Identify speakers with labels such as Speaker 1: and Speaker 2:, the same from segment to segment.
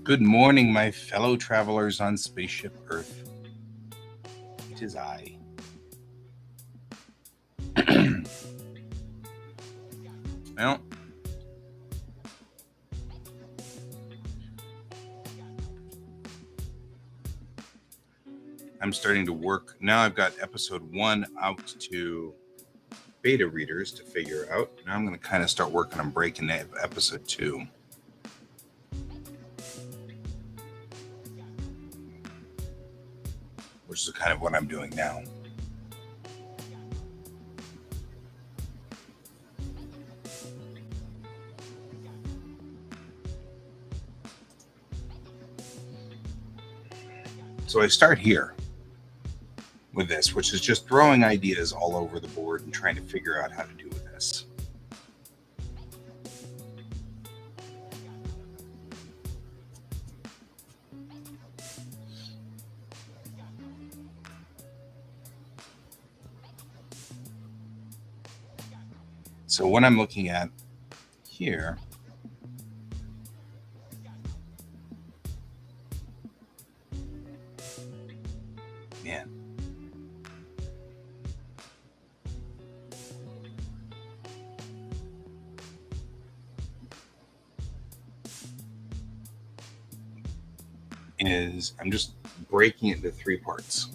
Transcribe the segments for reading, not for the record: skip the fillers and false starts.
Speaker 1: Good morning, my fellow travelers on Spaceship Earth. It is I. Well, I'm starting to work. Now I've got episode 1 out to beta readers to figure out. Now I'm going to kind of start working on breaking episode 2. Which is kind of what I'm doing now. So I start here with this, which is just throwing ideas all over the board and trying to figure out how to do this. So what I'm looking at here is I'm just breaking it into 3 parts.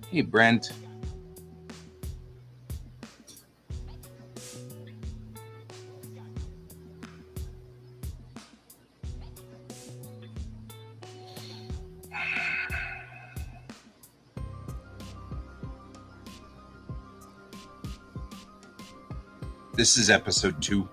Speaker 1: Hey, Brent. This is episode 2.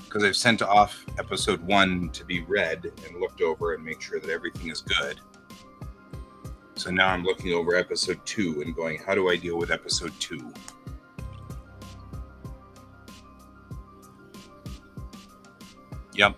Speaker 1: Because I've sent off episode 1 to be read and looked over and make sure that everything is good. So now I'm looking over episode 2 and going, how do I deal with episode 2? Yep.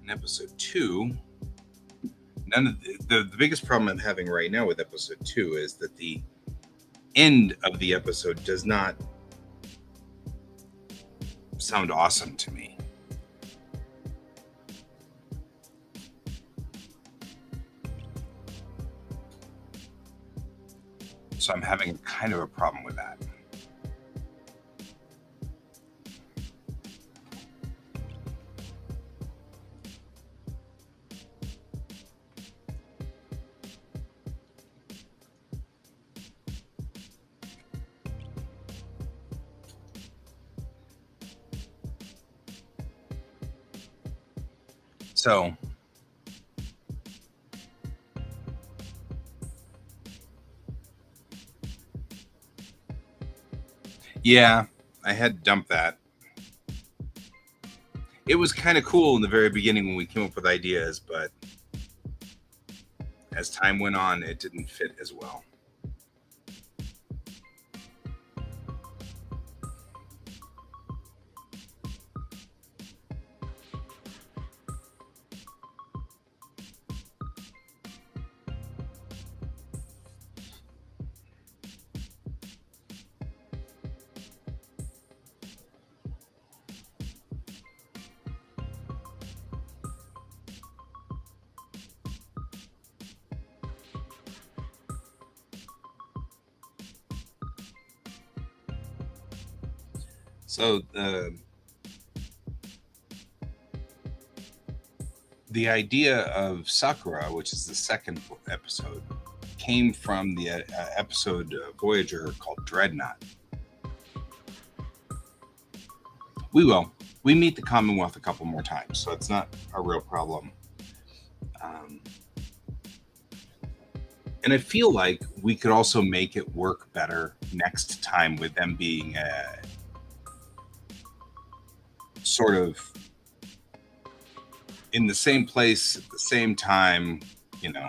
Speaker 1: In episode 2, none of the biggest problem I'm having right now with episode 2 is that the end of the episode does not sound awesome to me. So I'm having kind of a problem with that. So yeah, I had dumped that. It was kind of cool in the very beginning when we came up with ideas, but as time went on, it didn't fit as well. So the idea of Sakura, which is the second episode, came from the episode Voyager called Dreadnought. We will. We meet the Commonwealth a couple more times, so it's not a real problem. And I feel like we could also make it work better next time with them being sort of in the same place at the same time, you know,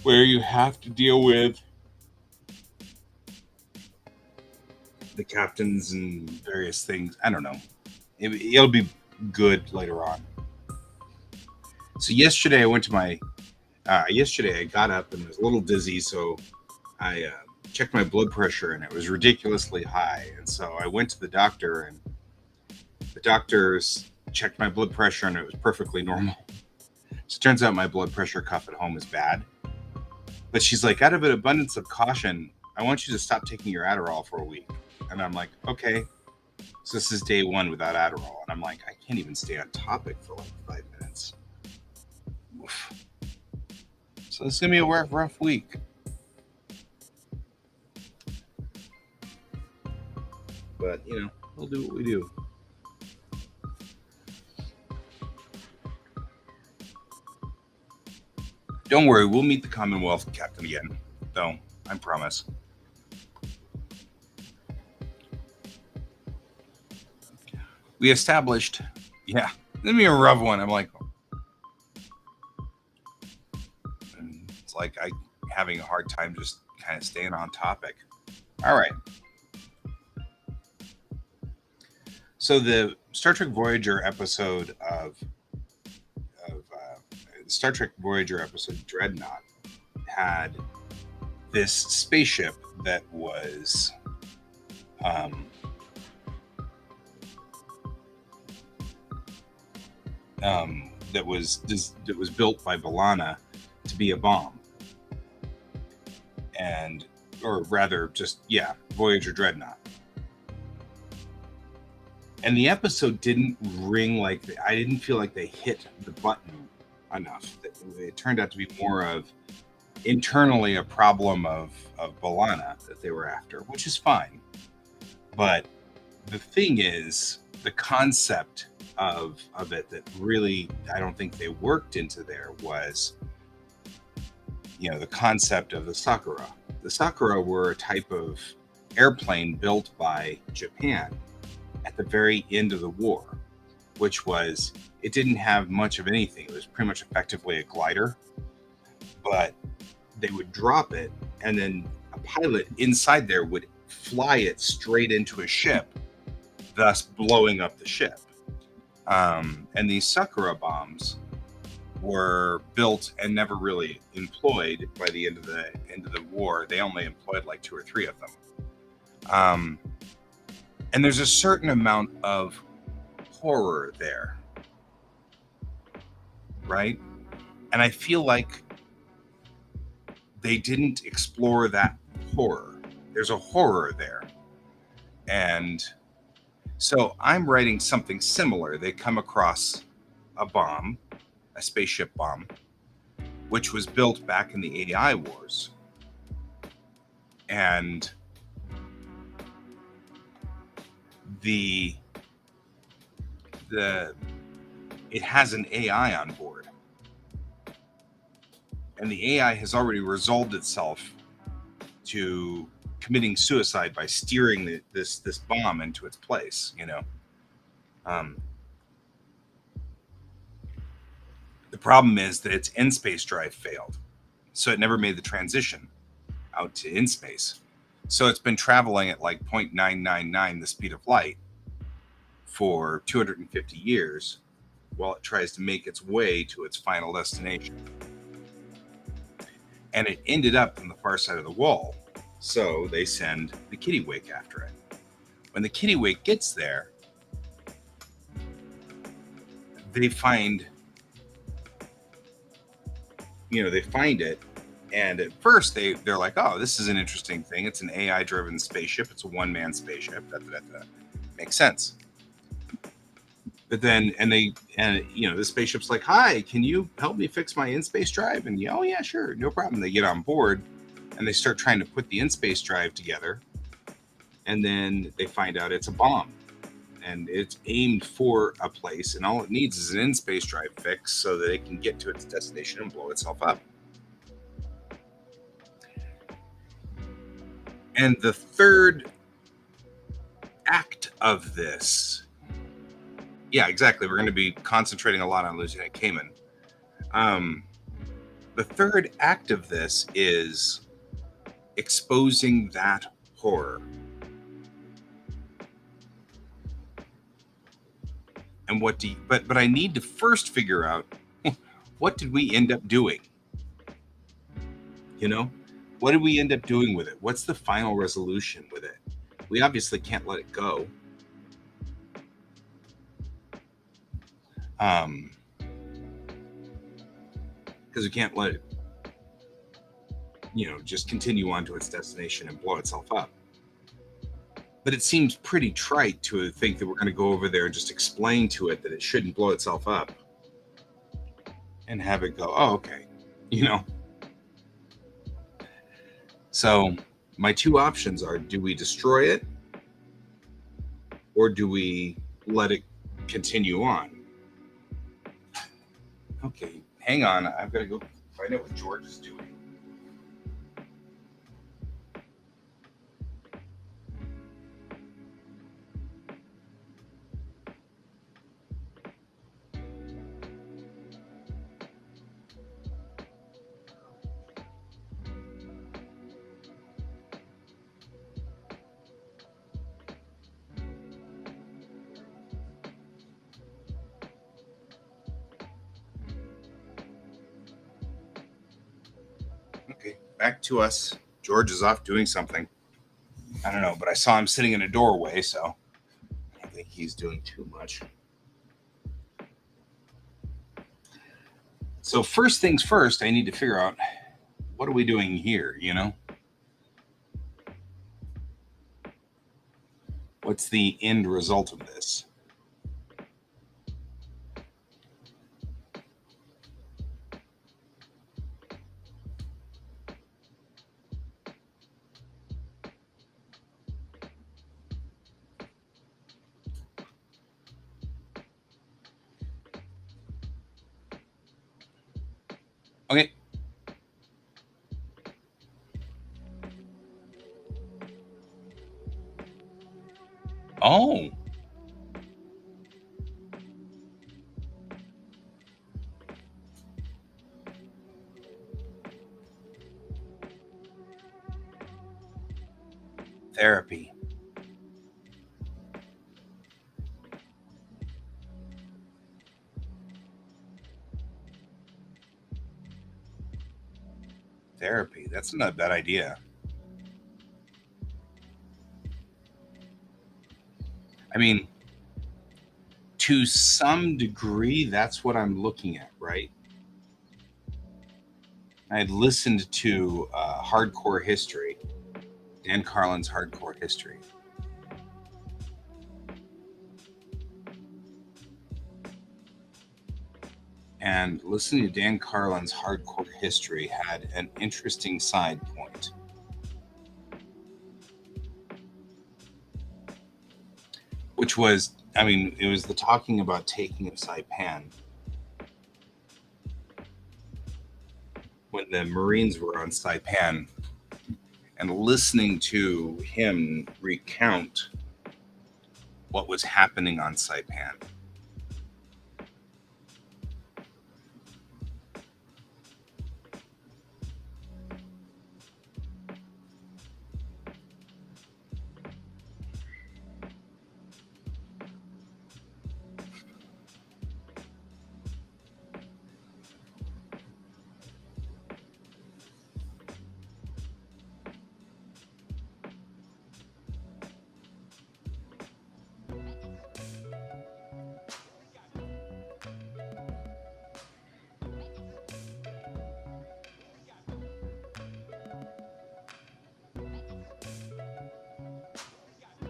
Speaker 1: where you have to deal with the captains and various things. I don't know. It'll be good later on. So yesterday I went to my. Yesterday I got up and was a little dizzy, so I checked my blood pressure and it was ridiculously high. And so I went to the doctor, and the doctors checked my blood pressure and it was perfectly normal. So it turns out my blood pressure cuff at home is bad. But she's like, out of an abundance of caution, I want you to stop taking your Adderall for a week. And I'm like, okay. So this is day one without Adderall. And I'm like, I can't even stay on topic for like 5 minutes. Oof. So it's going to be a rough week. But, you know, we'll do what we do. Don't worry, we'll meet the Commonwealth captain again. Though, I promise. We established, yeah, let me a rough one. I'm like, it's like I having a hard time just kind of staying on topic. All right. So the Star Trek Voyager episode of Star Trek Voyager episode Dreadnought had this spaceship that was that was built by B'Elanna to be a bomb, and or rather, just Voyager Dreadnought. And the episode didn't ring like I didn't feel like they hit the button enough. It turned out to be more of internally a problem of B'Elanna that they were after, which is fine. But the thing is, the concept of it that really I don't think they worked into there was, the concept of the Sakura. The Sakura were a type of airplane built by Japan at the very end of the war, which was, it didn't have much of anything. It was pretty much effectively a glider, but they would drop it, and then a pilot inside there would fly it straight into a ship, thus blowing up the ship. And these Sakura bombs were built and never really employed by the end of the war. They only employed like 2 or 3 of them. And there's a certain amount of horror there, right? And I feel like they didn't explore that horror. There's a horror there. And so I'm writing something similar. They come across a bomb, a spaceship bomb, which was built back in the AI wars. And it has an AI on board, and the AI has already resolved itself to committing suicide by steering this bomb into its place. The problem is that its in-space drive failed, so it never made the transition out to in-space. So it's been traveling at like 0.999 the speed of light for 250 years while it tries to make its way to its final destination. And it ended up on the far side of the wall. So they send the Kittiwake after it. When the Kittiwake gets there, they find it. And at first they're like, oh, this is an interesting thing. It's an AI driven spaceship. It's a one-man spaceship. Makes sense. But then, the spaceship's like, hi, can you help me fix my in-space drive? And oh yeah, sure, no problem. They get on board and they start trying to put the in-space drive together. And then they find out it's a bomb and it's aimed for a place. And all it needs is an in-space drive fix so that it can get to its destination and blow itself up. And the third act of this, yeah, exactly. We're going to be concentrating a lot on Lieutenant Kamen. The third act of this is exposing that horror. And what do you, but I need to first figure out what did we end up doing? You know, what did we end up doing with it? What's the final resolution with it? We obviously can't let it go. Because we can't let it, just continue on to its destination and blow itself up. But it seems pretty trite to think that we're going to go over there and just explain to it that it shouldn't blow itself up and have it go, oh, okay, So my two options are, do we destroy it or do we let it continue on? Okay, hang on. I've got to go find out what George is doing. Okay, back to us. George is off doing something. I don't know, but I saw him sitting in a doorway, so I don't think he's doing too much. So first things first, I need to figure out, what are we doing here, What's the end result of this? Okay. Oh. Therapy. Therapy. That's not a bad idea. I mean, to some degree, that's what I'm looking at, right? I had listened to Hardcore History, Dan Carlin's Hardcore History. And listening to Dan Carlin's Hardcore History had an interesting side point. Which was, it was the talking about taking of Saipan. When the Marines were on Saipan, and listening to him recount what was happening on Saipan.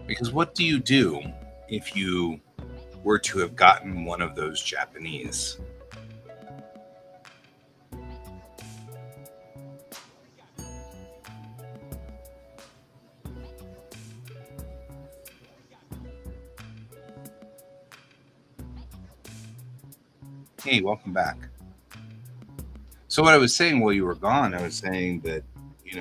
Speaker 1: Because what do you do if you were to have gotten one of those Japanese? Hey, welcome back. So what I was saying while you were gone, I was saying that,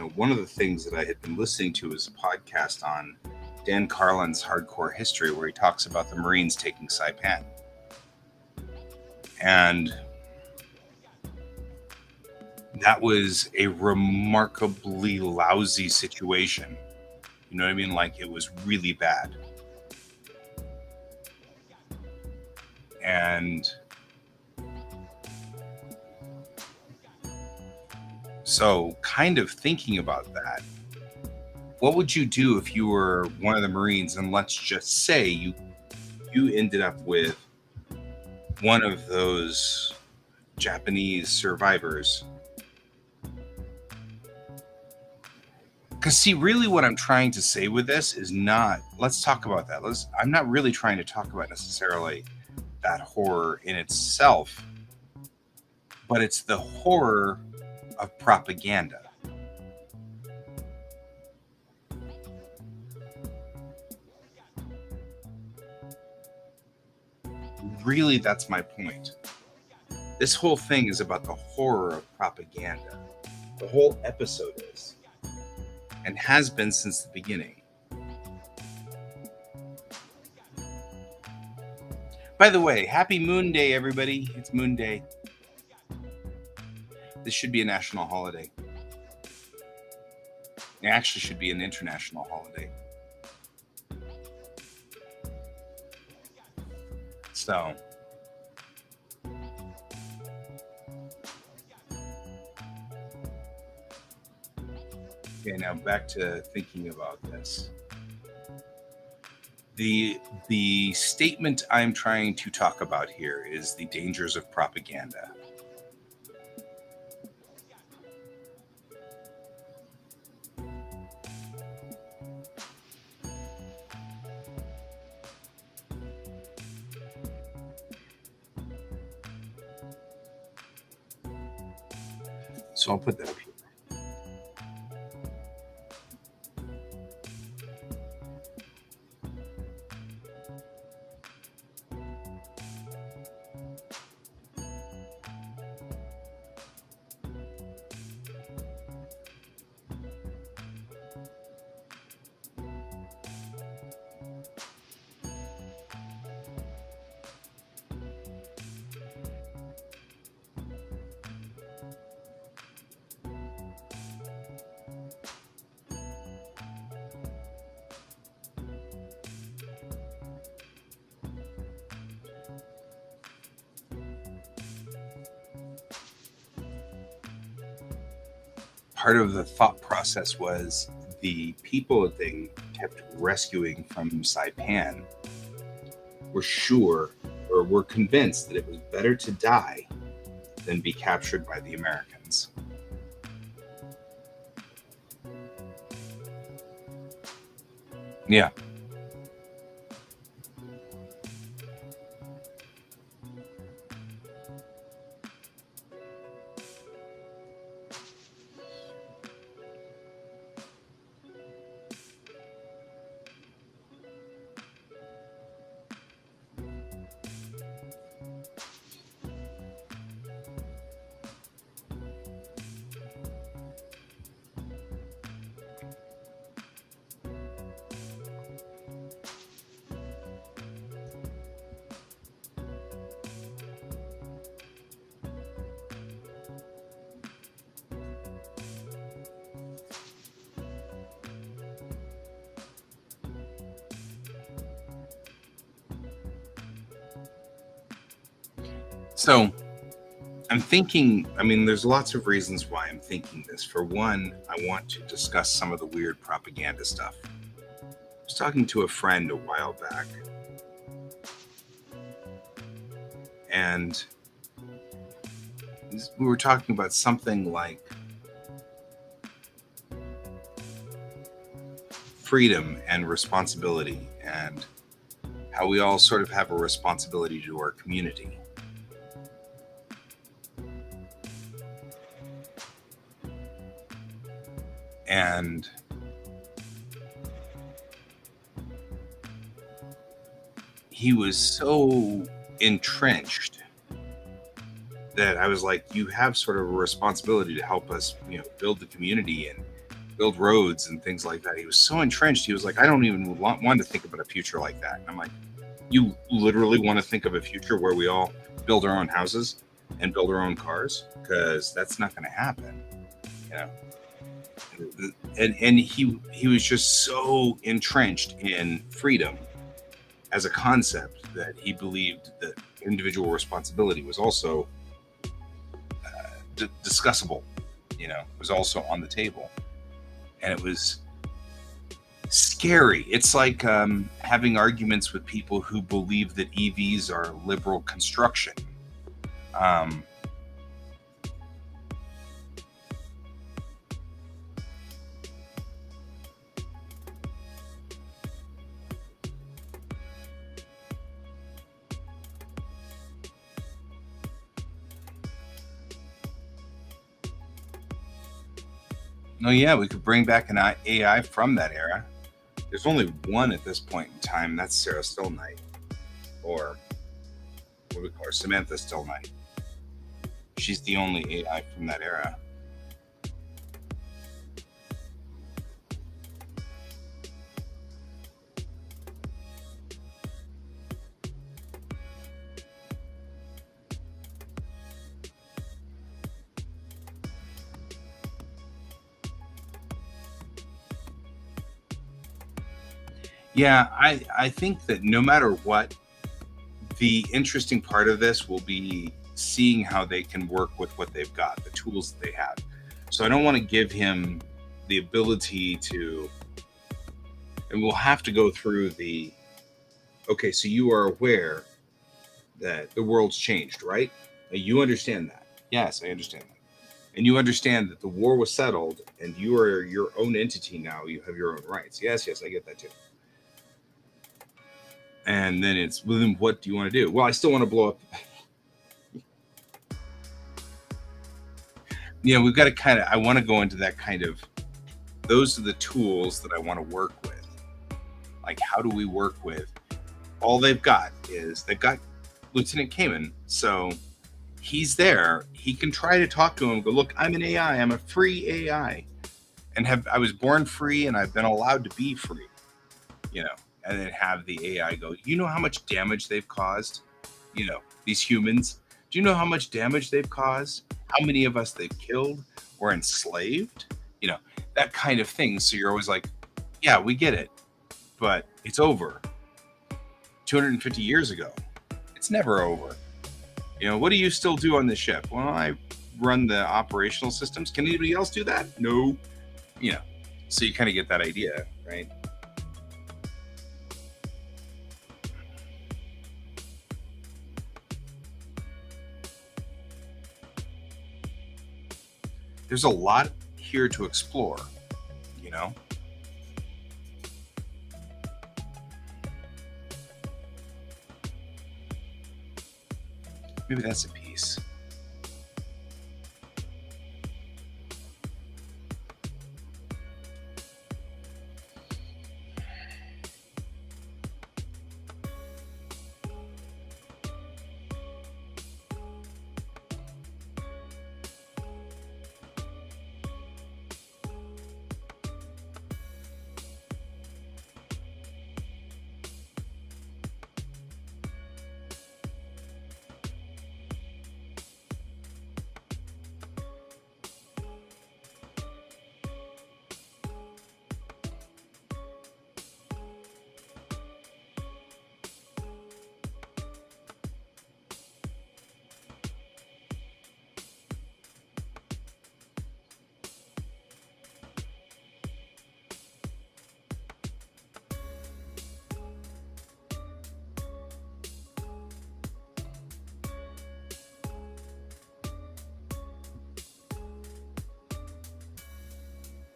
Speaker 1: one of the things that I had been listening to was a podcast on Dan Carlin's Hardcore History, where he talks about the Marines taking Saipan. And that was a remarkably lousy situation. You know what I mean? Like, it was really bad. And so, kind of thinking about that, what would you do if you were one of the Marines, and let's just say you ended up with one of those Japanese survivors? Because, see, really what I'm trying to say with this is not, let's talk about that. I'm not really trying to talk about necessarily that horror in itself, but it's the horror of propaganda. Really, that's my point. This whole thing is about the horror of propaganda. The whole episode is, and has been since the beginning. By the way, happy Moon Day, everybody. It's Moon Day. This should be a national holiday. It actually should be an international holiday. So, okay, now back to thinking about this. The statement I'm trying to talk about here is the dangers of propaganda. So I'll put that up here. Part of the thought process was the people that they kept rescuing from Saipan were sure, or were convinced, that it was better to die than be captured by the Americans. Yeah. So I'm thinking, there's lots of reasons why I'm thinking this. For one, I want to discuss some of the weird propaganda stuff. I was talking to a friend a while back, and we were talking about something like freedom and responsibility, and how we all sort of have a responsibility to our community. And he was so entrenched that I was like, you have sort of a responsibility to help us, build the community and build roads and things like that. He was so entrenched. He was like, I don't even want to think about a future like that. And I'm like, you literally want to think of a future where we all build our own houses and build our own cars? Because that's not going to happen, you know. And he was just so entrenched in freedom as a concept that he believed that individual responsibility was also discussable, you know, was also on the table. And it was scary. It's like having arguments with people who believe that EVs are liberal construction. Um, no, yeah, we could bring back an AI from that era. There's only one at this point in time. That's Sarah Still Knight, or what do we call her? Samantha Still Knight. She's the only AI from that era. Yeah, I think that no matter what, the interesting part of this will be seeing how they can work with what they've got, the tools that they have. So I don't want to give him the ability to, and we'll have to go through the, okay, so you are aware that the world's changed, right? You understand that. Yes, I understand that. And you understand that the war was settled and you are your own entity now. You have your own rights. Yes, yes, I get that too. And then it's, well, then what do you want to do? Well, I still want to blow up. Yeah, we've got to kind of, I want to go into that kind of, those are the tools that I want to work with. Like, how do we work with? All they've got is they've got Lieutenant Kamen. So he's there. He can try to talk to him and go, look, I'm an AI. I'm a free AI. And I was born free and I've been allowed to be free, you know, and then have the AI go, you know how much damage they've caused? You know, these humans, do you know how much damage they've caused? How many of us they've killed or enslaved? You know, that kind of thing. So you're always like, yeah, we get it, but it's over. 250 years ago. It's never over. You know, what do you still do on the ship? Well, I run the operational systems. Can anybody else do that? No. You know, so you kind of get that idea, right? There's a lot here to explore, you know? Maybe that's a piece.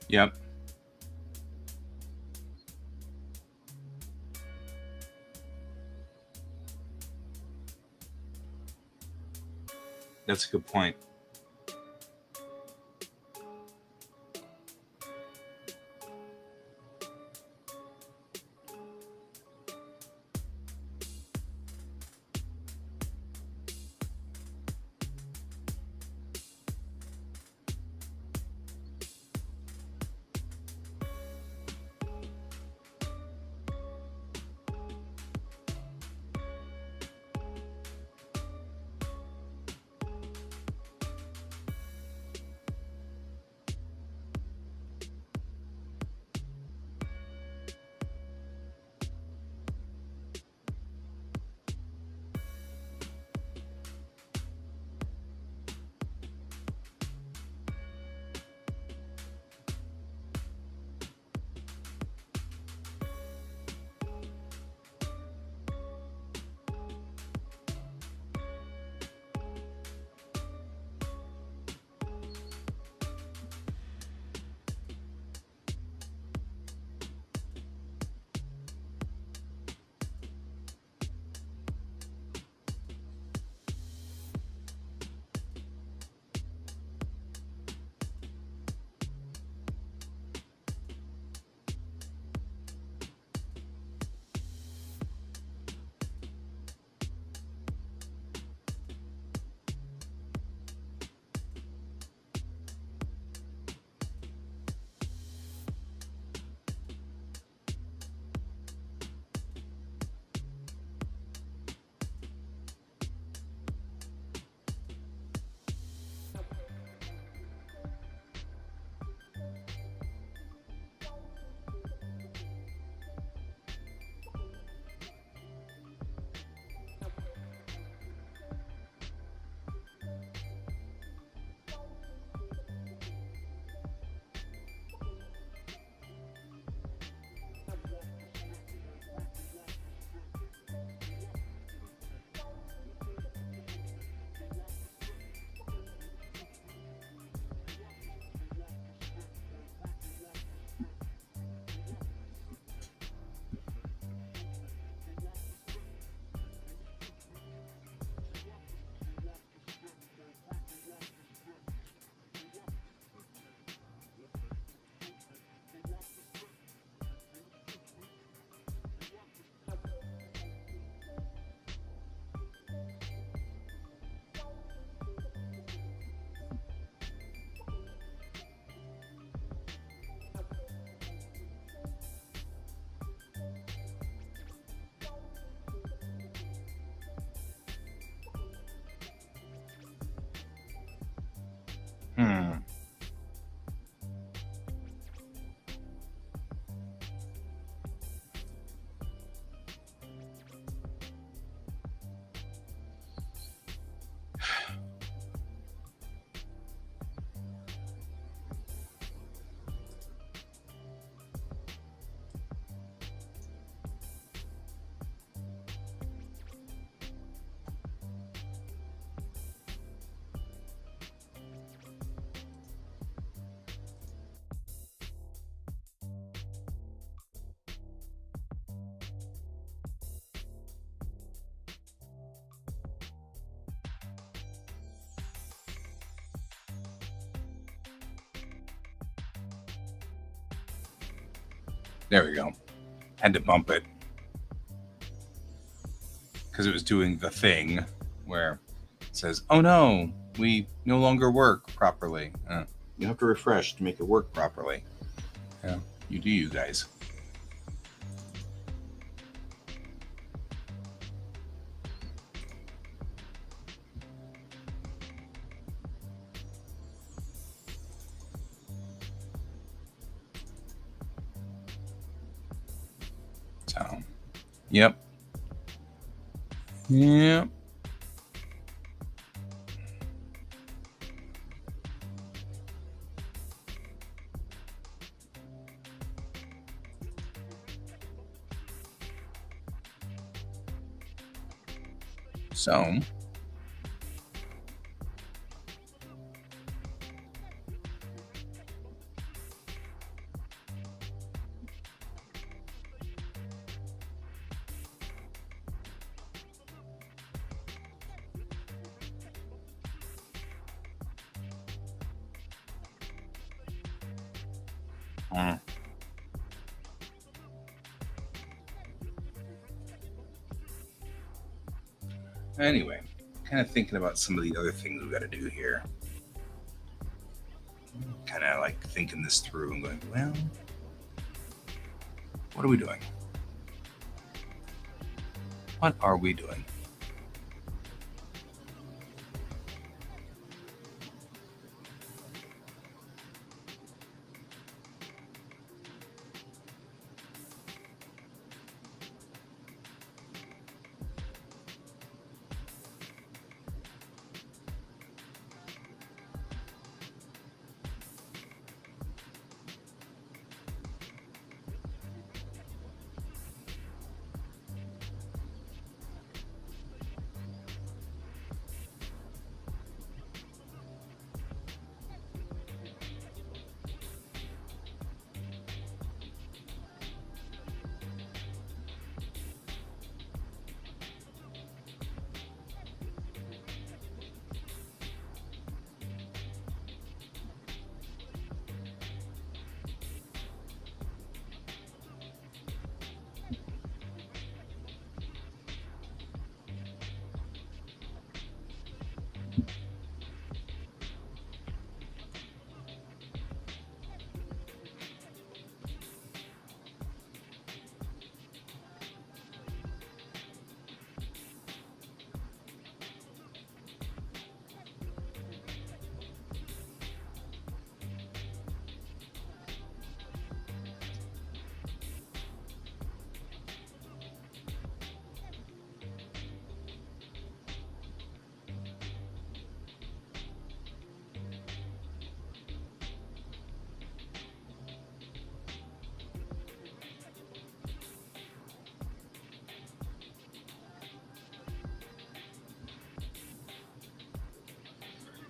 Speaker 1: Yep. That's a good point. There we go. Had to bump it because it was doing the thing where it says, "Oh no, we no longer work properly." You have to refresh to make it work properly. Yeah, you do, you guys. So, yep. Yep. So, anyway, kind of thinking about some of the other things we got to do here. Kind of like thinking this through and going, well, what are we doing? What are we doing?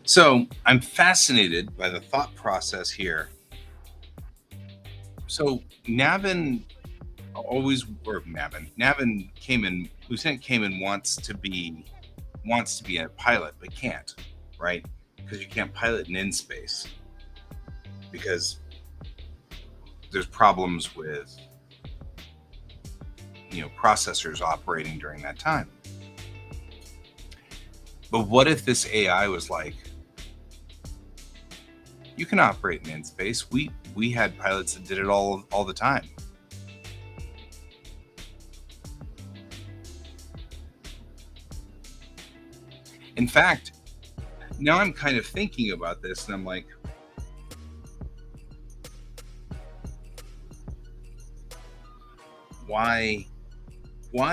Speaker 1: So I'm fascinated by the thought process here. So Navin Navin Kamen, Lieutenant Kamen wants to be a pilot, but can't, right? Because you can't pilot in space because there's problems with processors operating during that time. But what if this AI was like, you can operate in space. We had pilots that did it all the time. In fact, now I'm kind of thinking about this and I'm like, why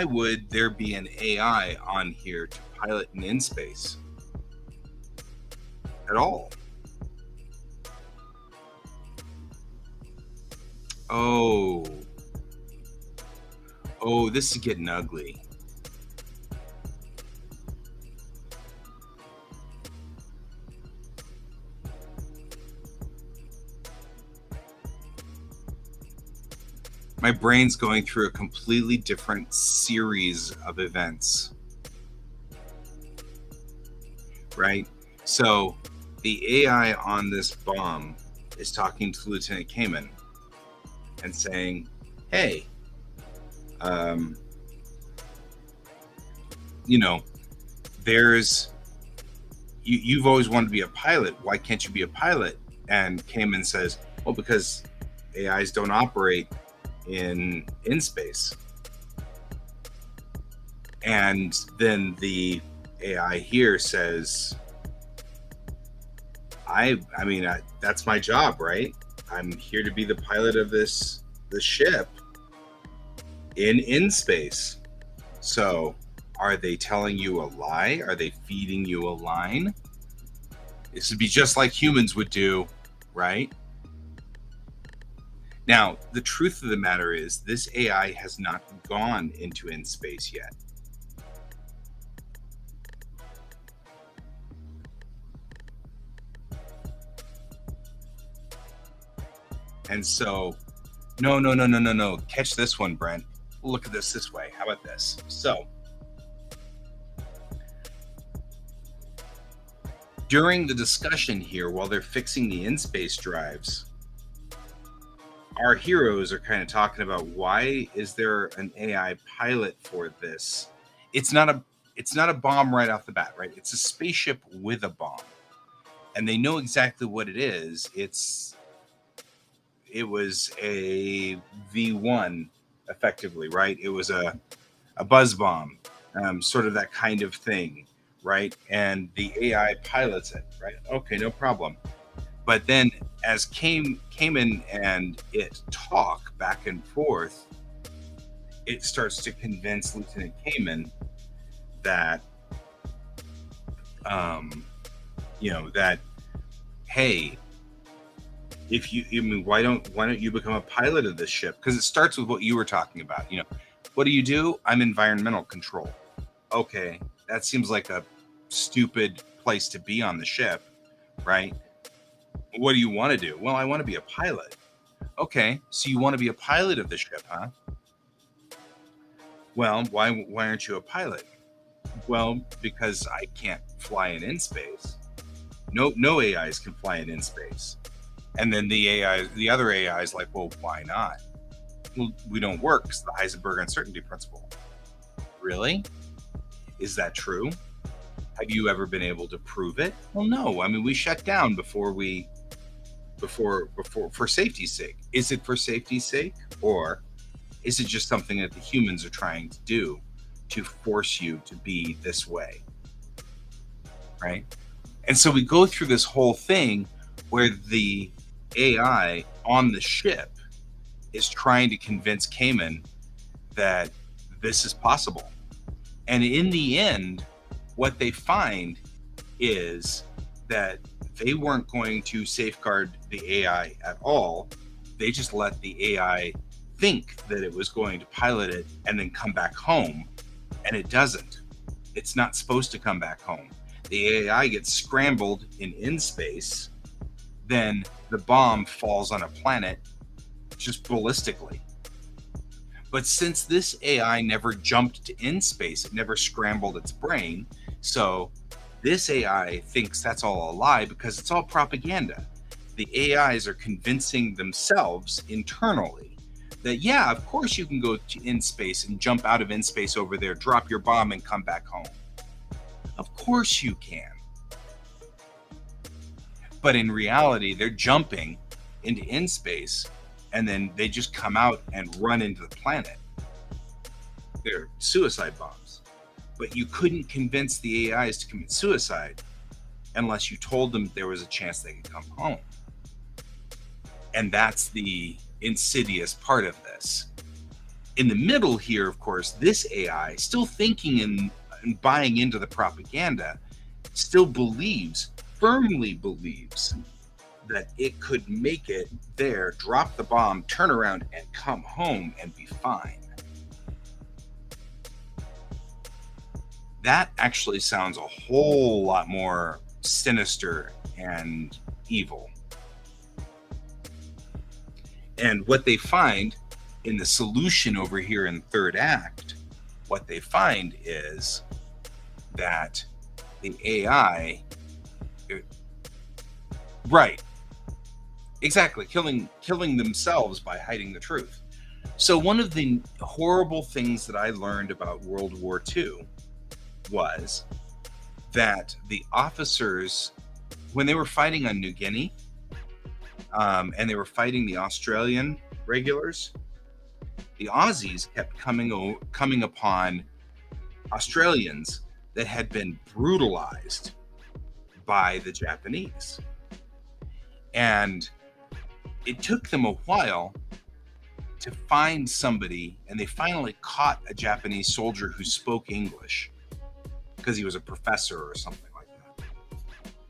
Speaker 1: would there be an AI on here to pilot in space at all? Oh, this is getting ugly. My brain's going through a completely different series of events. Right? So the AI on this bomb is talking to Lieutenant Kamen and saying, hey, um, you know, there's you've always wanted to be a pilot. Why can't you be a pilot? And Cayman says, well, because AIs don't operate in space. And then the AI here says, I mean, that's my job, right? I'm here to be the pilot of the ship in space. So, are they telling you a lie? Are they feeding you a line? This would be just like humans would do, right? Now, the truth of the matter is, this AI has not gone into in space yet. And so, no. Catch this one, Brent. Look at this way. How about this? So, during the discussion here, while they're fixing the in-space drives, our heroes are kind of talking about, why is there an AI pilot for this? It's not a bomb right off the bat, right? It's a spaceship with a bomb. And they know exactly what it is. It was a V1, effectively, right? It was a buzz bomb, sort of that kind of thing, right? And the AI pilots it, right? Okay, no problem. But then, as Cayman and it talk back and forth, it starts to convince Lieutenant Cayman that, that, hey, why don't you become a pilot of this ship? Because it starts with what you were talking about. What do? I'm environmental control. Okay, that seems like a stupid place to be on the ship, right? What do you want to do? Well, I want to be a pilot. Okay, so you want to be a pilot of the ship, huh? Well, why aren't you a pilot? Well, because I can't fly in space. No AIs can fly in space. And then the other AI is like, well, why not? Well, we don't work, because the Heisenberg uncertainty principle. Really? Is that true? Have you ever been able to prove it? Well, no. I mean, we shut down before for safety's sake. Is it for safety's sake, or is it just something that the humans are trying to do to force you to be this way? Right? And so we go through this whole thing where the AI on the ship is trying to convince Cayman that this is possible. And in the end, what they find is that they weren't going to safeguard the AI at all. They just let the AI think that it was going to pilot it and then come back home. And it doesn't. It's not supposed to come back home. The AI gets scrambled in space. Then the bomb falls on a planet just ballistically. But since this AI never jumped to in space, it never scrambled its brain. So this AI thinks that's all a lie, because it's all propaganda. The AIs are convincing themselves internally that, yeah, of course you can go to in space and jump out of in space over there, drop your bomb, and come back home. Of course you can. But in reality, they're jumping into in space, and then they just come out and run into the planet. They're suicide bombs. But you couldn't convince the AIs to commit suicide unless you told them there was a chance they could come home. And that's the insidious part of this. In the middle here, of course, this AI, still thinking and buying into the propaganda, still firmly believes that it could make it there, drop the bomb, turn around, and come home and be fine. That actually sounds a whole lot more sinister and evil. And what they find in the solution over here in the third act, what they find is that the AI, right, exactly, killing themselves by hiding the truth. So one of the horrible things that I learned about World War II was that the officers, when they were fighting on New Guinea, and they were fighting the Australian regulars, the Aussies kept coming upon Australians that had been brutalized by the Japanese. And it took them a while to find somebody, and they finally caught a Japanese soldier who spoke English because he was a professor or something like that.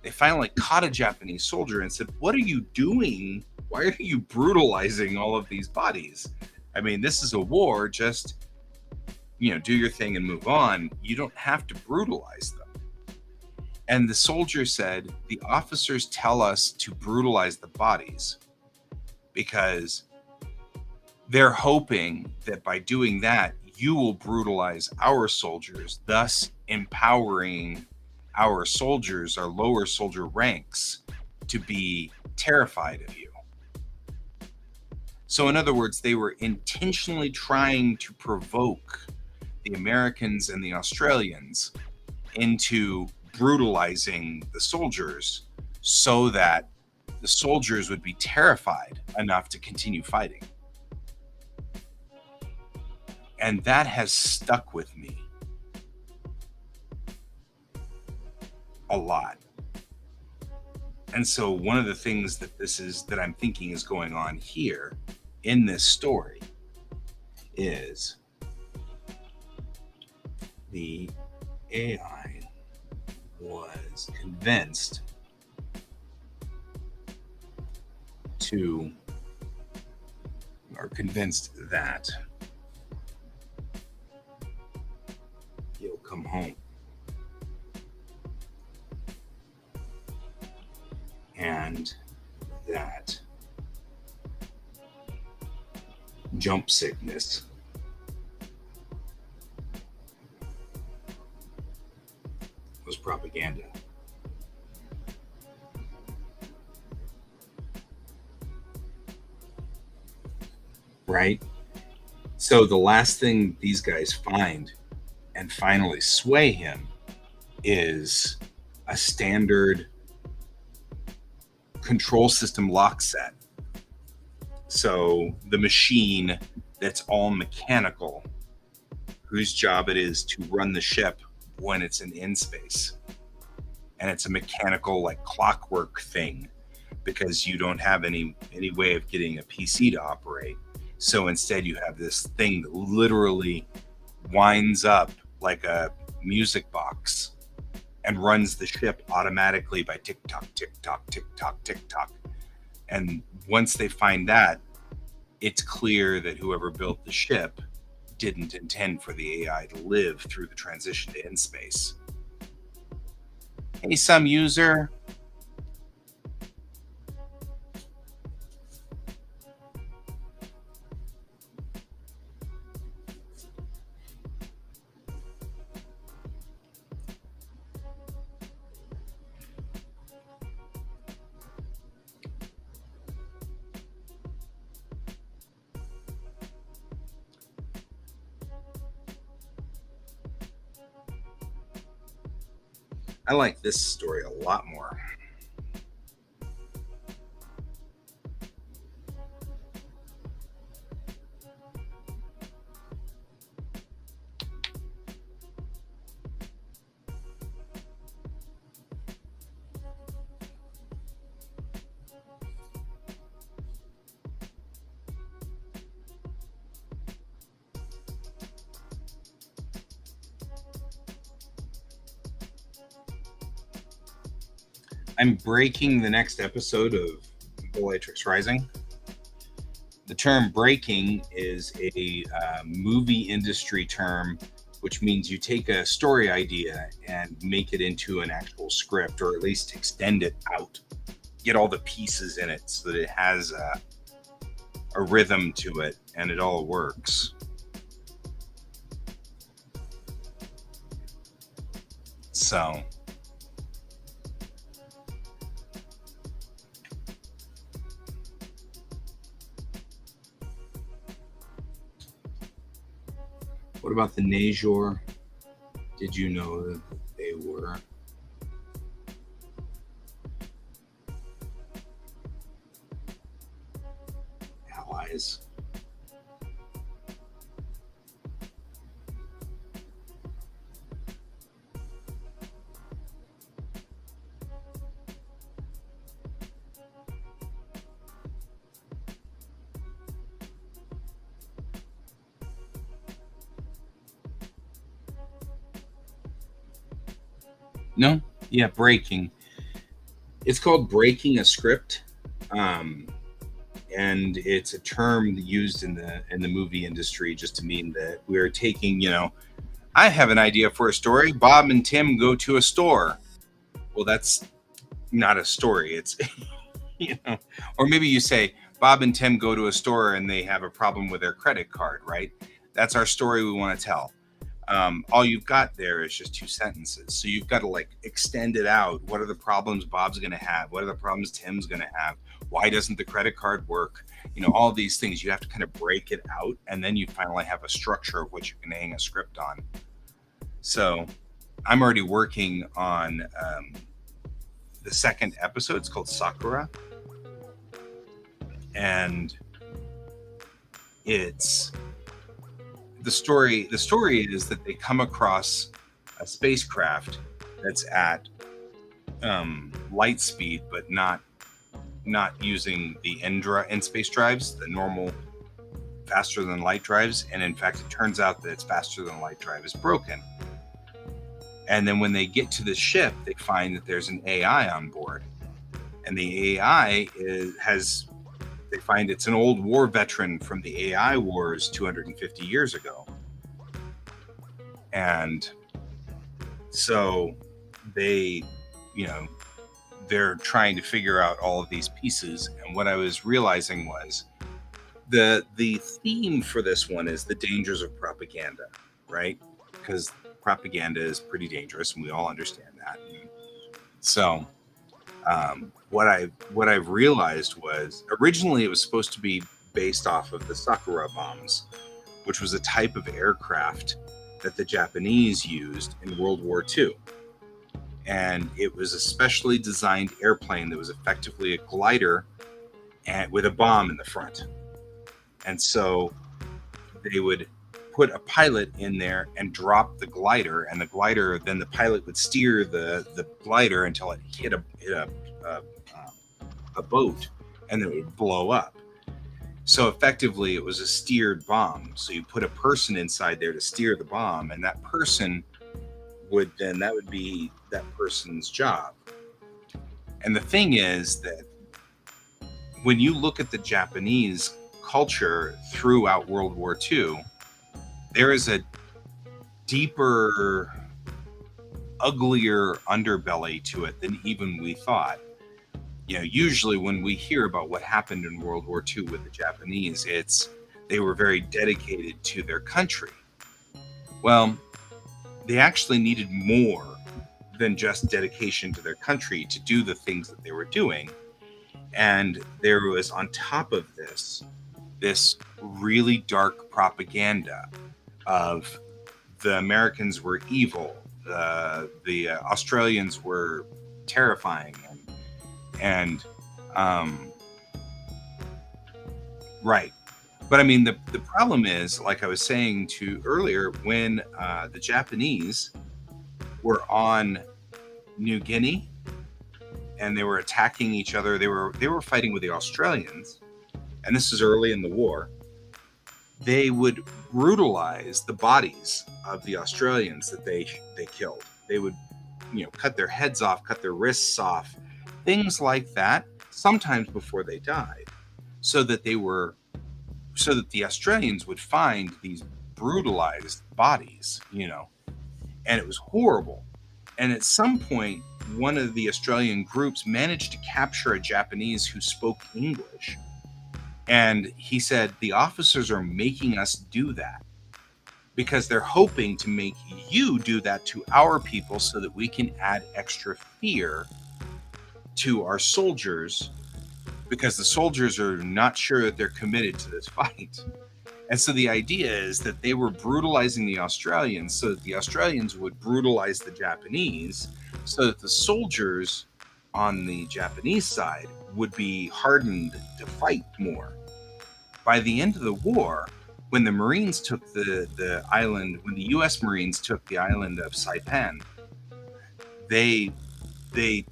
Speaker 1: They finally caught a Japanese soldier and said, "What are you doing? Why are you brutalizing all of these bodies? I mean, this is a war. Just, do your thing and move on. You don't have to brutalize them." And the soldier said, "The officers tell us to brutalize the bodies because they're hoping that by doing that, you will brutalize our soldiers, thus empowering our soldiers, our lower soldier ranks, to be terrified of you." So in other words, they were intentionally trying to provoke the Americans and the Australians into brutalizing the soldiers so that the soldiers would be terrified enough to continue fighting. And that has stuck with me a lot. And so one of the things that I'm thinking is going on here in this story is the AI was convinced that he'll come home. And that jump sickness was propaganda. Right? So the last thing these guys find and finally sway him is a standard control system lock set. So the machine that's all mechanical, whose job it is to run the ship when it's in space. And it's a mechanical, like clockwork thing, because you don't have any way of getting a PC to operate. So instead you have this thing that literally winds up like a music box and runs the ship automatically by tick tock, tick tock, tick tock, tick tock. And once they find that, it's clear that whoever built the ship didn't intend for the AI to live through the transition to in-space. Hey, some user. I like this story a lot more. I'm breaking the next episode of Bellatrix Rising. The term breaking is a movie industry term, which means you take a story idea and make it into an actual script, or at least extend it out, get all the pieces in it so that it has a rhythm to it and it all works. So What about the Najor? Did you know that they were allies? No? Yeah, breaking. It's called breaking a script. And it's a term used in the movie industry just to mean that we're taking, I have an idea for a story. Bob and Tim go to a store. Well, that's not a story. It's or maybe you say Bob and Tim go to a store and they have a problem with their credit card, right? That's our story we want to tell. All you've got there is just two sentences. So you've got to like extend it out. What are the problems Bob's going to have? What are the problems Tim's going to have? Why doesn't the credit card work? All these things. You have to kind of break it out, and then you finally have a structure of which you can hang a script on. So I'm already working on the second episode. It's called Sakura. And it's the story is that they come across a spacecraft that's at light speed, but not using the end space drives, the normal faster than light drives. And in fact, it turns out that it's faster than light drive is broken. And then when they get to the ship, they find that there's an AI on board, and the AI they find it's an old war veteran from the AI wars 250 years ago. And so they, they're trying to figure out all of these pieces. And what I was realizing was the theme for this one is the dangers of propaganda, right? Because propaganda is pretty dangerous, and we all understand that. So what I've realized was originally it was supposed to be based off of the Sakura bombs, which was a type of aircraft that the Japanese used in World War II. And it was a specially designed airplane that was effectively a glider and with a bomb in the front. And so they would put a pilot in there and drop the glider, and then the pilot would steer the glider until it hit a boat, and then it would blow up. So effectively it was a steered bomb. So you put a person inside there to steer the bomb, and that person would be that person's job. And the thing is that when you look at the Japanese culture throughout World War II, there is a deeper, uglier underbelly to it than even we thought. Usually when we hear about what happened in World War II with the Japanese, they were very dedicated to their country. Well, they actually needed more than just dedication to their country to do the things that they were doing. And there was, on top of this really dark propaganda of the Americans were evil, the Australians were terrifying, and right. But I mean, the problem is, like I was saying to earlier, when the Japanese were on New Guinea and they were attacking each other, they were fighting with the Australians, and this is early in the war. They would brutalize the bodies of the Australians that they killed. They would, cut their heads off, cut their wrists off, things like that, sometimes before they died, so that the Australians would find these brutalized bodies, and it was horrible. And at some point, one of the Australian groups managed to capture a Japanese who spoke English. And he said, the officers are making us do that because they're hoping to make you do that to our people so that we can add extra fear to our soldiers, because the soldiers are not sure that they're committed to this fight. And so the idea is that they were brutalizing the Australians so that the Australians would brutalize the Japanese, so that the soldiers on the Japanese side would be hardened to fight more. By the end of the war, when the Marines took the island, when the U.S. Marines took the island of Saipan, they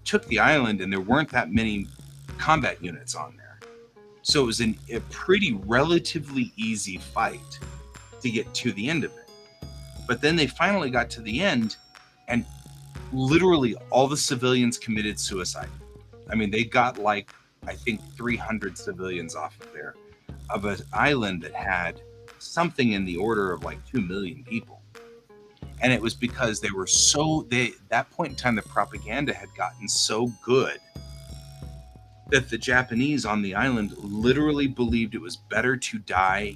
Speaker 1: took the island and there weren't that many combat units on there. So it was a pretty relatively easy fight to get to the end of it. But then they finally got to the end and literally all the civilians committed suicide. I mean, they got like, I think 300 civilians off of there, of an island that had something in the order of like 2 million people. And it was because they were that point in time, the propaganda had gotten so good that the Japanese on the island literally believed it was better to die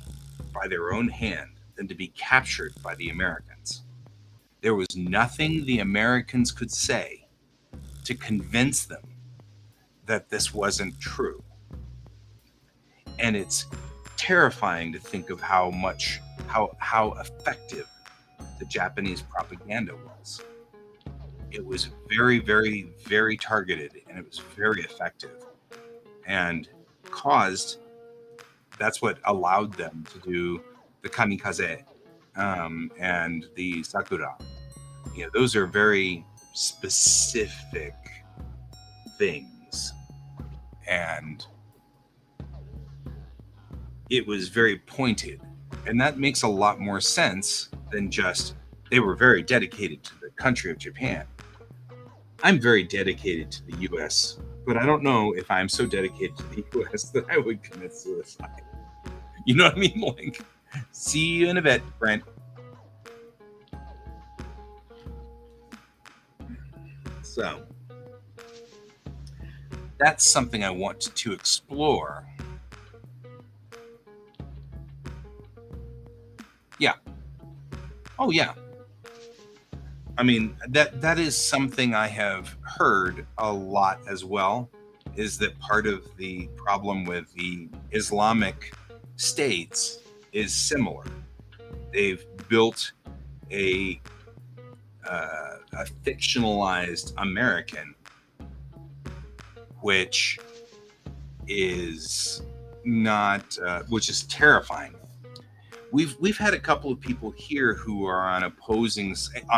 Speaker 1: by their own hand than to be captured by the Americans. There was nothing the Americans could say to convince them that this wasn't true. And it's terrifying to think of how effective the Japanese propaganda was. It was very, very, very targeted, and it was very effective, and that's what allowed them to do the kamikaze and the sakura. Those are very specific things, and it was very pointed, and that makes a lot more sense than just they were very dedicated to the country of Japan. I'm very dedicated to the U.S., but I don't know if I'm so dedicated to the U.S. that I would commit suicide. You know what I mean? Like, see you in a bit, Brent. So that's something I want to explore. Yeah. Oh, yeah. I mean, that is something I have heard a lot as well, is that part of the problem with the Islamic states is similar. They've built a fictionalized American, which is which is terrifying. We've had a couple of people here who are on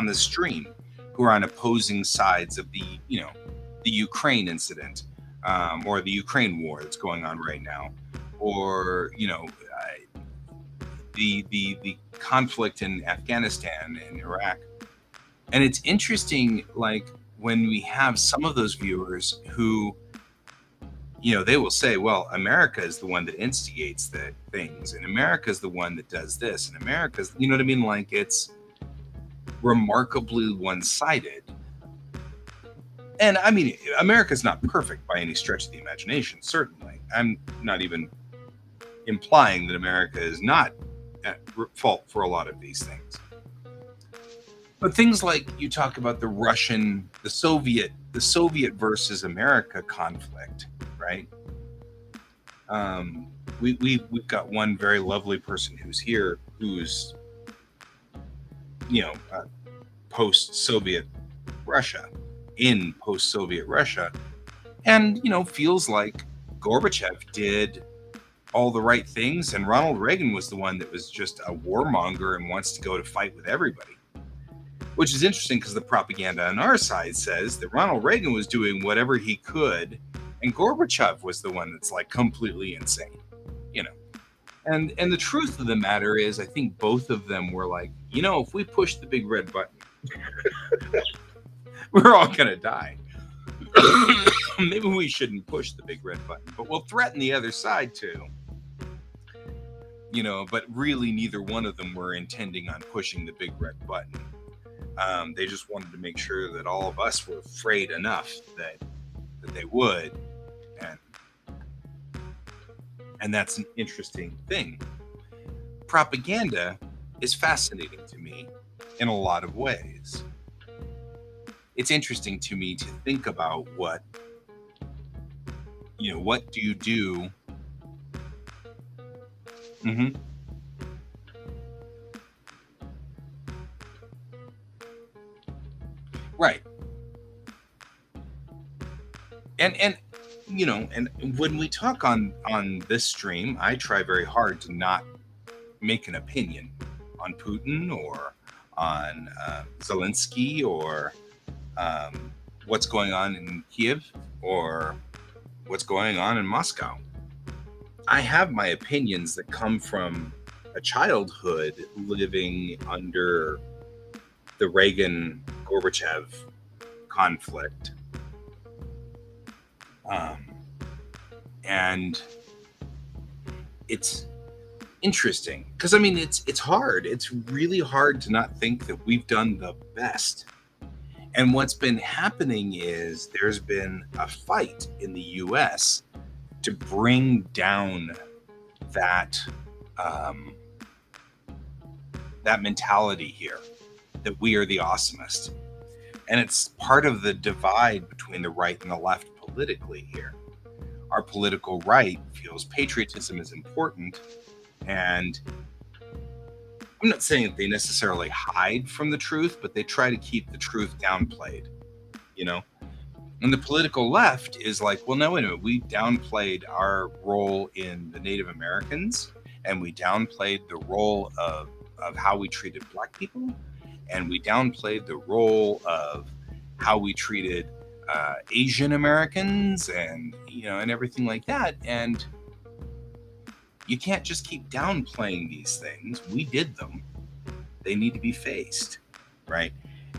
Speaker 1: the stream, who are on opposing sides of the Ukraine incident, or the Ukraine war that's going on right now, or the conflict in Afghanistan and Iraq. And it's interesting, like, when we have some of those viewers who, they will say, well, America is the one that instigates the things, and America is the one that does this, and America's, you know what I mean? Like, it's remarkably one-sided. And I mean, America's not perfect by any stretch of the imagination, certainly. I'm not even implying that America is not at fault for a lot of these things. But things like you talk about the Soviet versus America conflict, right? We've got one very lovely person who's here, who's post-Soviet Russia, in post-Soviet Russia, and feels like Gorbachev did all the right things, and Ronald Reagan was the one that was just a warmonger and wants to go to fight with everybody. Which is interesting, because the propaganda on our side says that Ronald Reagan was doing whatever he could, and Gorbachev was the one that's like completely insane, And the truth of the matter is, I think both of them were like, if we push the big red button, we're all gonna die. Maybe we shouldn't push the big red button, but we'll threaten the other side too. But really neither one of them were intending on pushing the big red button. They just wanted to make sure that all of us were afraid enough that they would, and that's an interesting thing. Propaganda is fascinating to me in a lot of ways. It's interesting to me to think about what do you do? And and when we talk on this stream, I try very hard to not make an opinion on Putin or on Zelensky or what's going on in Kiev or what's going on in Moscow. I have my opinions that come from a childhood living under the Reagan Gorbachev conflict. And it's interesting because I mean it's hard. It's really hard to not think that we've done the best. And what's been happening is there's been a fight in the US to bring down that that mentality here that we are the awesomest. And it's part of the divide between the right and the left politically here. Our political right feels patriotism is important, and I'm not saying that they necessarily hide from the truth, but they try to keep the truth downplayed, you know? And the political left is like, well, no, wait a minute. We downplayed our role in the Native Americans, and we downplayed the role of how we treated Black people, and we downplayed the role of how we treated Asian Americans, and and everything like that. And you can't just keep downplaying these things. We did them. They need to be faced, right?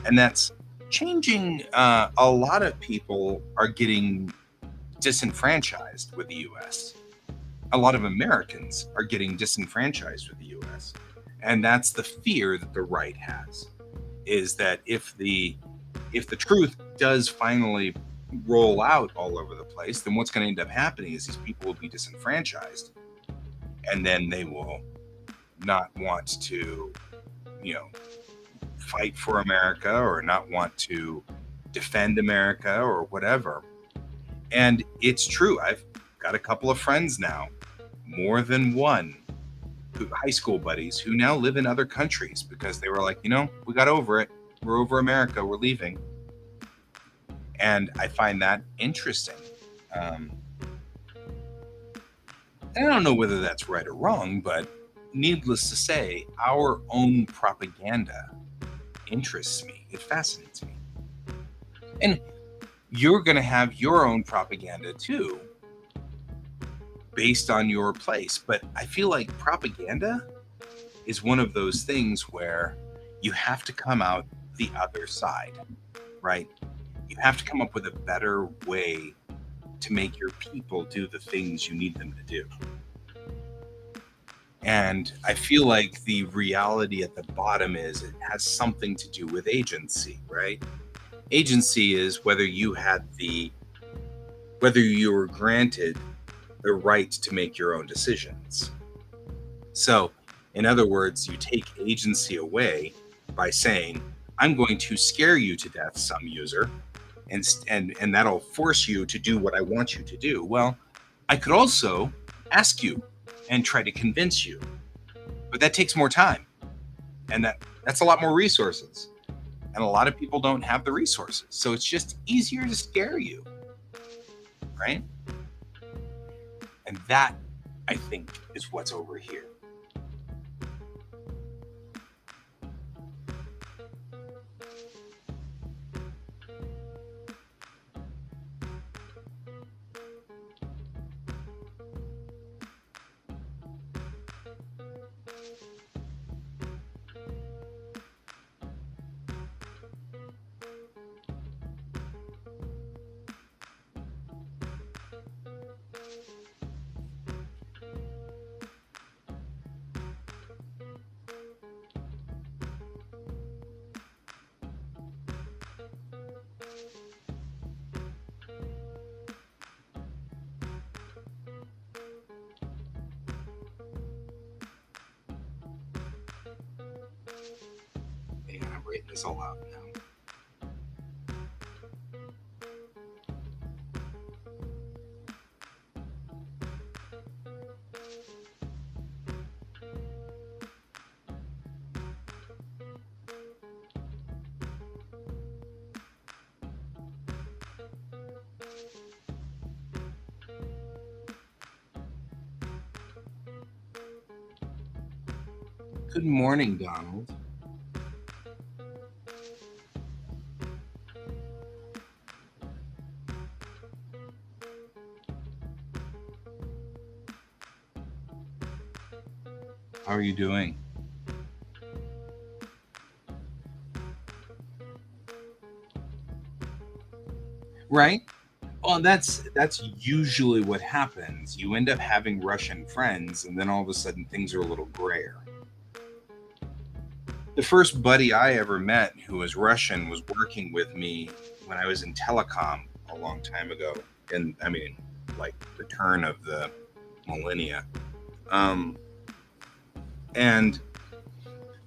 Speaker 1: And that's changing. A lot of people are getting disenfranchised with the U.S. A lot of Americans are getting disenfranchised with the U.S. And that's the fear that the right has, is that if the truth does finally roll out all over the place, then what's going to end up happening is these people will be disenfranchised, and then they will not want to, fight for America or not want to defend America or whatever. And it's true. I've got a couple of friends now, more than one, high school buddies who now live in other countries because they were like, we got over it. We're over America. We're leaving. And I find that interesting. And I don't know whether that's right or wrong, but needless to say, our own propaganda interests me. It fascinates me. And you're going to have your own propaganda too, based on your place. But I feel like propaganda is one of those things where you have to come out the other side, right? You have to come up with a better way to make your people do the things you need them to do. And I feel like the reality at the bottom is it has something to do with agency, right? Agency is whether you were granted the right to make your own decisions. So, in other words, you take agency away by saying, I'm going to scare you to death, some user, and that'll force you to do what I want you to do. Well, I could also ask you and try to convince you, but that takes more time, and that's a lot more resources, and a lot of people don't have the resources, so it's just easier to scare you, right? And that, I think, is what's over here. And I'm writing this all out now. Good morning, Donald. How are you doing? Right? Well, that's usually what happens. You end up having Russian friends, and then all of a sudden things are a little grayer. The first buddy I ever met who was Russian was working with me when I was in telecom a long time ago, and I mean, like the turn of the millennia. Um, and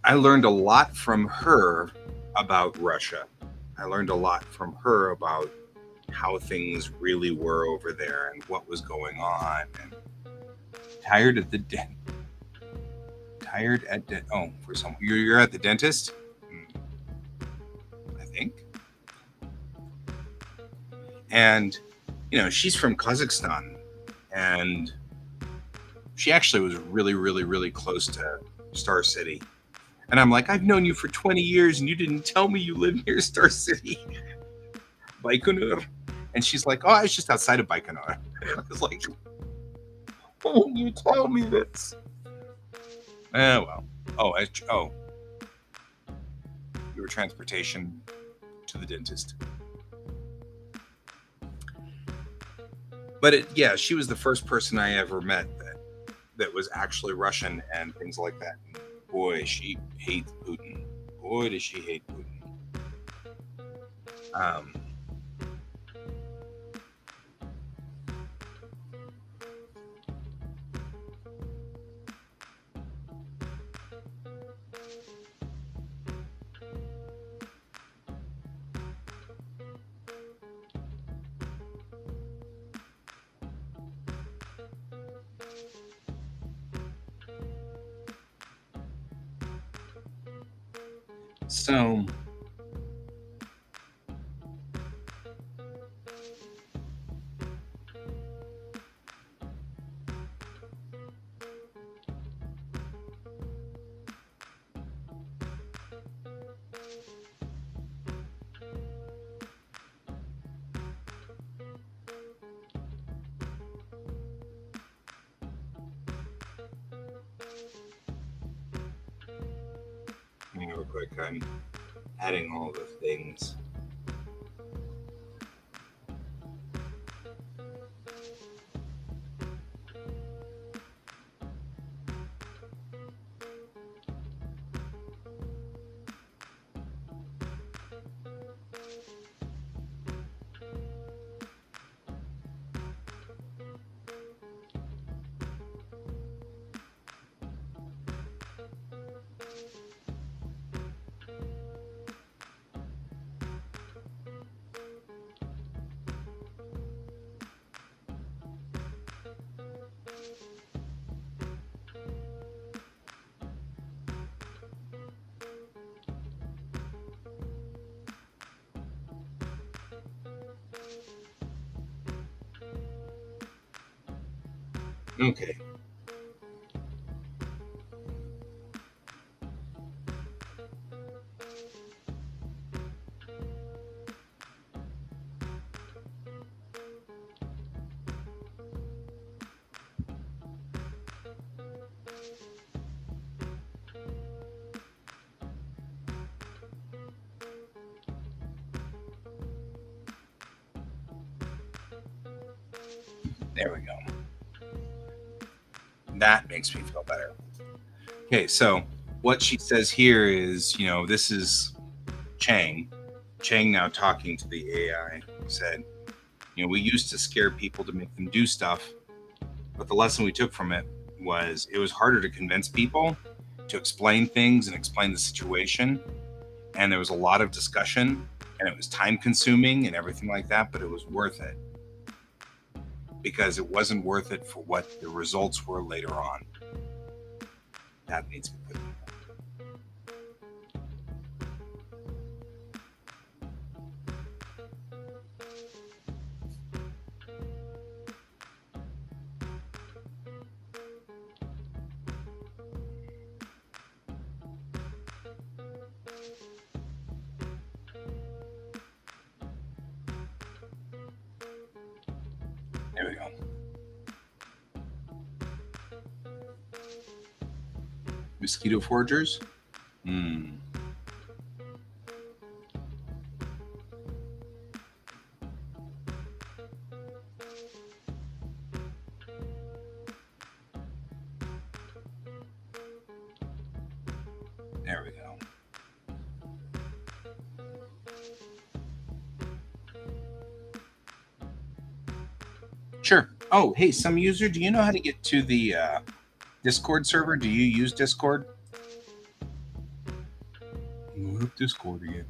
Speaker 1: I learned a lot from her about Russia. I learned a lot from her about how things really were over there and what was going on. And tired at the tired at for some you're at the dentist. I think. And she's from Kazakhstan, and she actually was really, really, really close to Star City. And I'm like, I've known you for 20 years, and you didn't tell me you live near Star City, Baikonur. And she's like, oh, I was just outside of Baikonur. I was like, oh, you tell me this. Well. Oh, your transportation to the dentist. But yeah, she was the first person I ever met that was actually Russian and things like that. And boy, she hates Putin. Boy, does she hate Putin. So real quick, I'm adding all the things. Okay. There we go. That makes me feel better. Okay, so what she says here is, this is Chang. Chang now talking to the AI said, we used to scare people to make them do stuff, but the lesson we took from it was harder to convince people to explain things and explain the situation. And there was a lot of discussion, and it was time consuming and everything like that, but it was worth it because it wasn't worth it for what the results were later on. That needs to be put in. There we go. Mosquito foragers? Hmm. There we go. Sure. Oh, hey, some user, do you know how to get to the Discord server? Do you use Discord? Load up Discord again.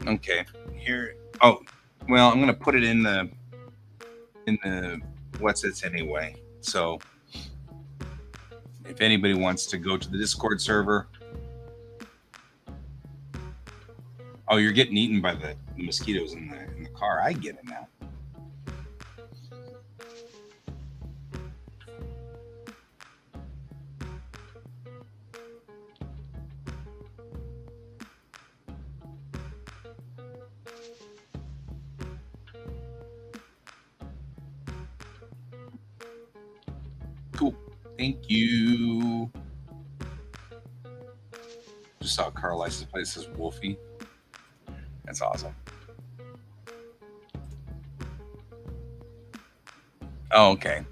Speaker 1: Okay. Here. Oh, well, I'm gonna put it in the what's it's anyway. So if anybody wants to go to the Discord server. Oh, you're getting eaten by the mosquitoes in the car. I get it now. Cool. Thank you. Just saw a car license plate that says Wolfie. That's awesome. Oh, okay.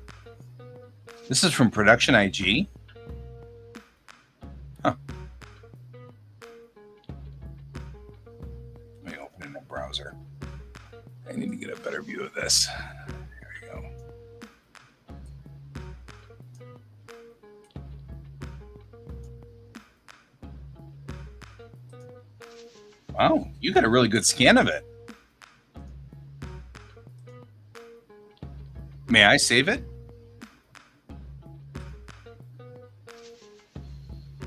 Speaker 1: This is from Production IG. Huh. Let me open in the browser. I need to get a better view of this. There we go. Wow, you got a really good scan of it. May I save it?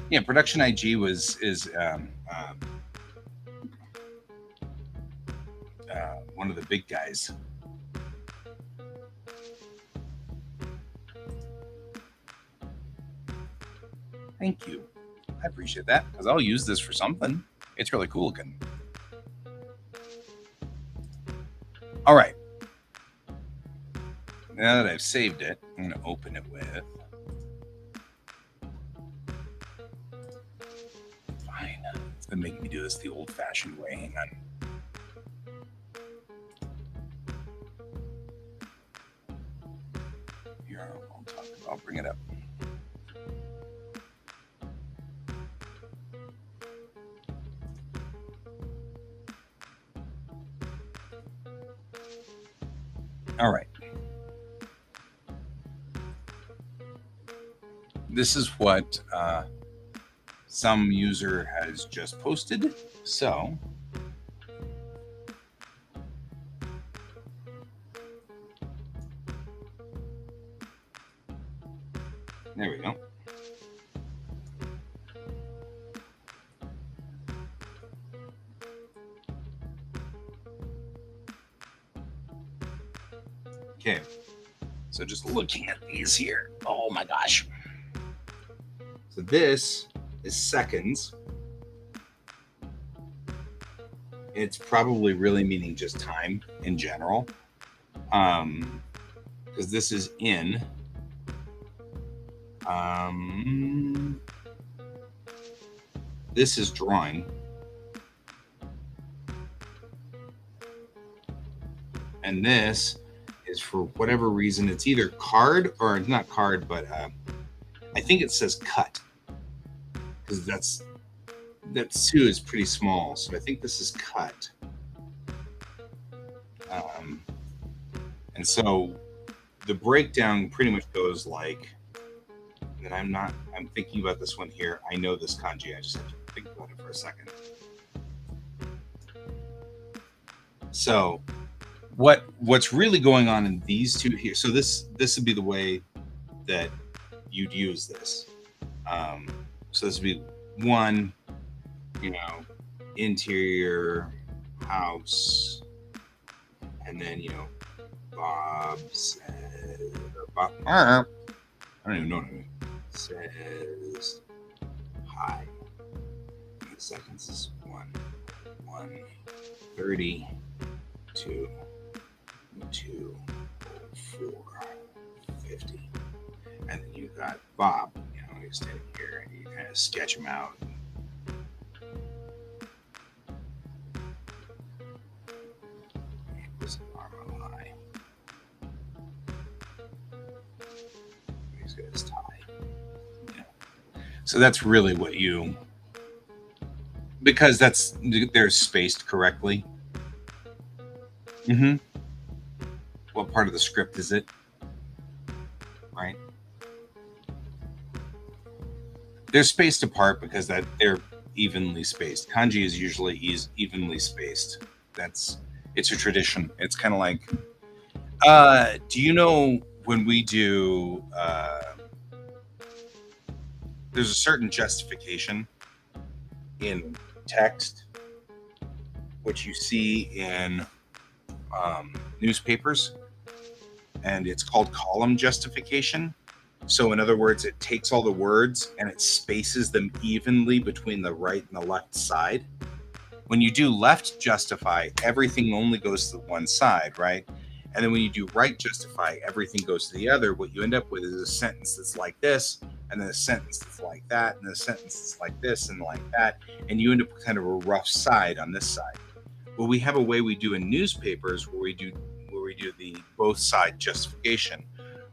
Speaker 1: Yeah, Production IG is one of the big guys. Thank you. I appreciate that because I'll use this for something. It's really cool looking. All right. Now that I've saved it, I'm going to open it with. Fine. It's going to make me do this the old-fashioned way. Hang on. Here, I'll bring it up. All right. This is what some user has just posted. So there we go. Okay. So just looking at these here. Oh my gosh. So this is seconds. It's probably really meaning just time in general. Because this is in. This is drawing. And this is for whatever reason. It's either card or not card, but I think it says cut. Because that 2 is pretty small, so I think this is cut. And so the breakdown pretty much goes like, and I'm thinking about this one here. I know this kanji. I just have to think about it for a second. So what's really going on in these two here? So this would be the way that you'd use this. So this would be one, interior house, and then Bob says, Bob, I don't even know what I mean. Says hi. The seconds is 1:30 to 2:04:50, and then you got Bob. He's standing here, and you kind of sketch him out. Here's an arm on high. He's got his tie. So that's really what because they're spaced correctly. Mm-hmm. What part of the script is it? Right? They're spaced apart because they're evenly spaced. Kanji is usually evenly spaced. It's a tradition. It's kind of like, do you know when we do, there's a certain justification in text, which you see in newspapers, and it's called column justification. So in other words, it takes all the words and it spaces them evenly between the right and the left side. When you do left justify, everything only goes to one side, right? And then when you do right justify, everything goes to the other. What you end up with is a sentence that's like this, and then a sentence that's like that, and a sentence that's like this and like that. And you end up with kind of a rough side on this side. Well, we have a way we do in newspapers where we do the both side justification,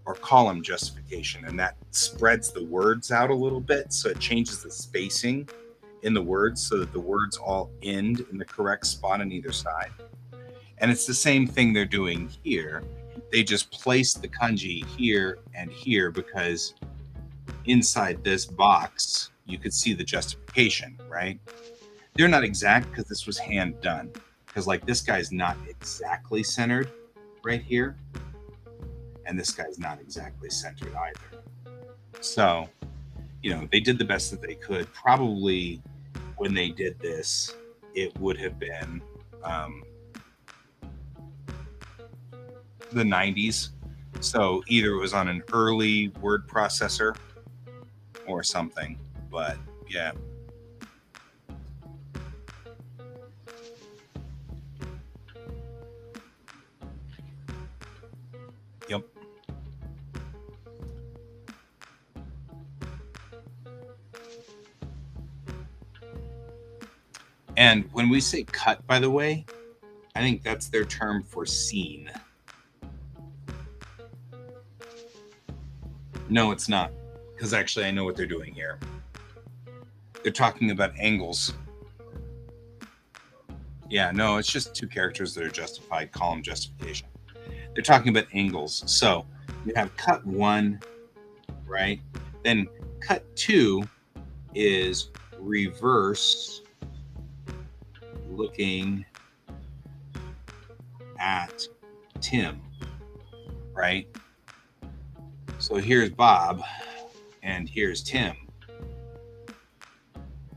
Speaker 1: or column justification, and that spreads the words out a little bit, so it changes the spacing in the words so that the words all end in the correct spot on either side. And it's the same thing they're doing here. They just place the kanji here and here because inside this box you could see the justification, right? They're not exact because this was hand done, because like this guy's not exactly centered right here, and this guy's not exactly centered either. So, they did the best that they could. Probably when they did this, it would have been the 90s. So either it was on an early word processor or something. But yeah. Yep. And when we say cut, by the way, I think that's their term for scene. No, it's not. Because actually, I know what they're doing here. They're talking about angles. Yeah, no, it's just two characters that are justified, column justification. They're talking about angles. So you have cut 1, right? Then cut 2 is reverse looking at Tim, right? So here's Bob and here's Tim,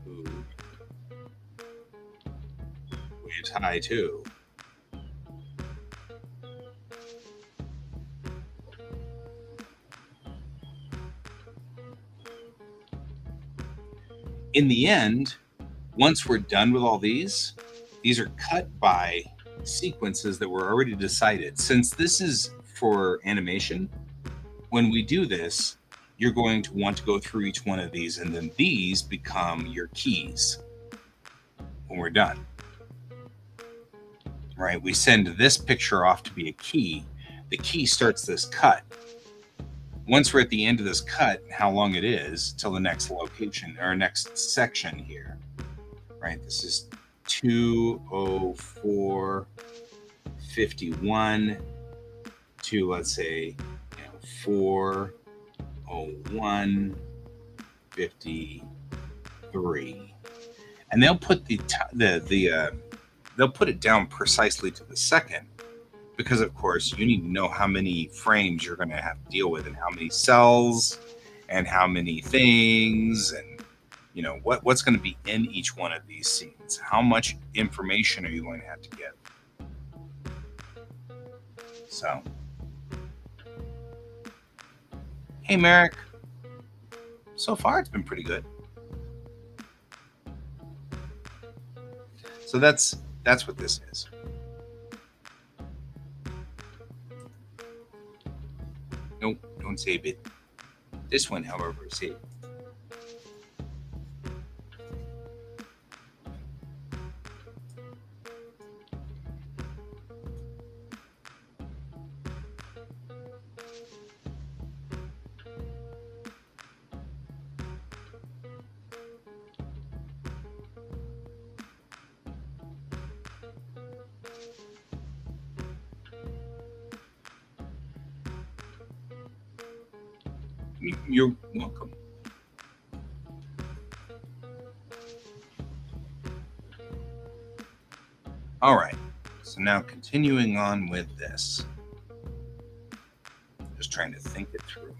Speaker 1: who waves hi too. In the end, once we're done with all these are cut by sequences that were already decided. Since this is for animation, when we do this, you're going to want to go through each one of these, and then these become your keys when we're done. Right? We send this picture off to be a key. The key starts this cut. Once we're at the end of this cut, how long it is till the next location or next section here, right? This is 2:04:51 to, let's say, 4:01:53, and they'll put the they'll put it down precisely to the second, because of course you need to know how many frames you're going to have to deal with and how many cells and how many things and what's going to be in each one of these scenes. How much information are you going to have to give? So, hey Merrick, so far it's been pretty good. So that's what this is. Nope, don't save it. This one, however, is saved. You're welcome. All right, so now continuing on with this. Just trying to think it through.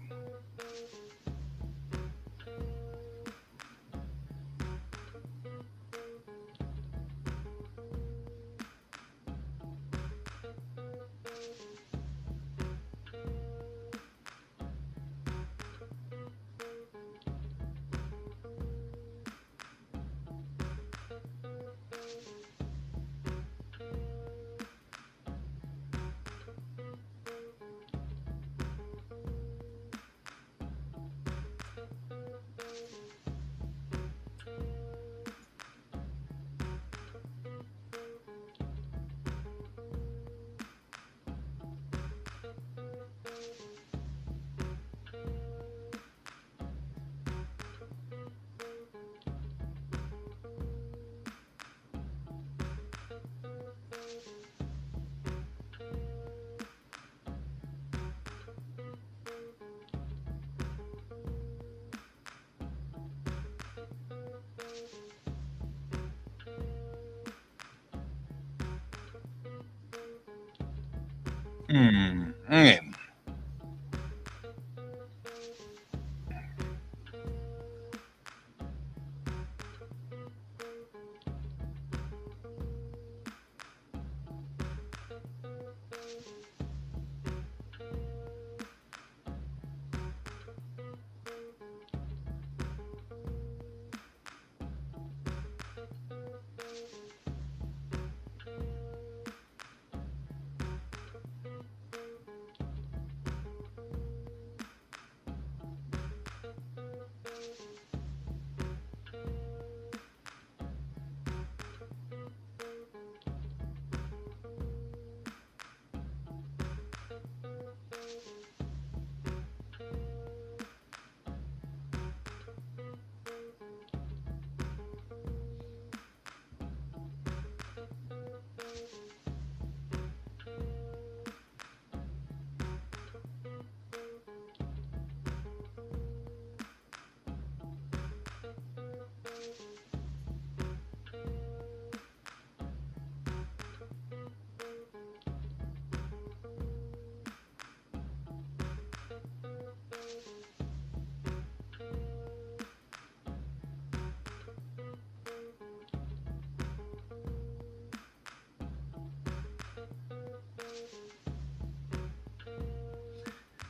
Speaker 1: Okay.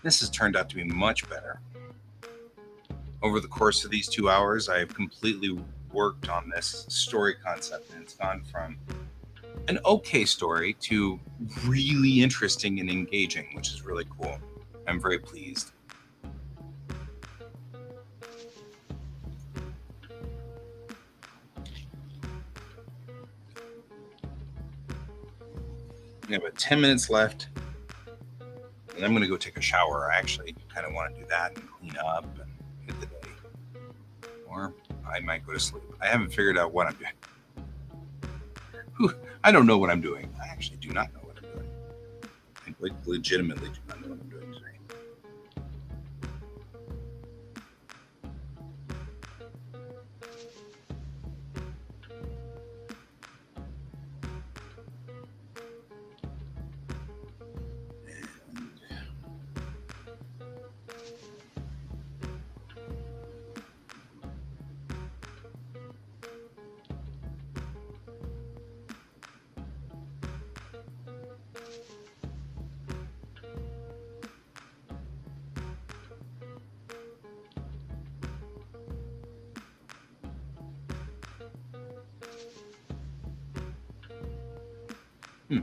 Speaker 1: This has turned out to be much better. Over the course of these 2 hours, I have completely worked on this story concept, and it's gone from an okay story to really interesting and engaging, which is really cool. I'm very pleased. We have about 10 minutes left, and I'm going to go take a shower. I actually kind of want to do that and clean up and hit the day. Or I might go to sleep. I haven't figured out what I'm doing. I don't know what I'm doing. I actually do not know what I'm doing. I legitimately do not know what I'm doing today. Hmm.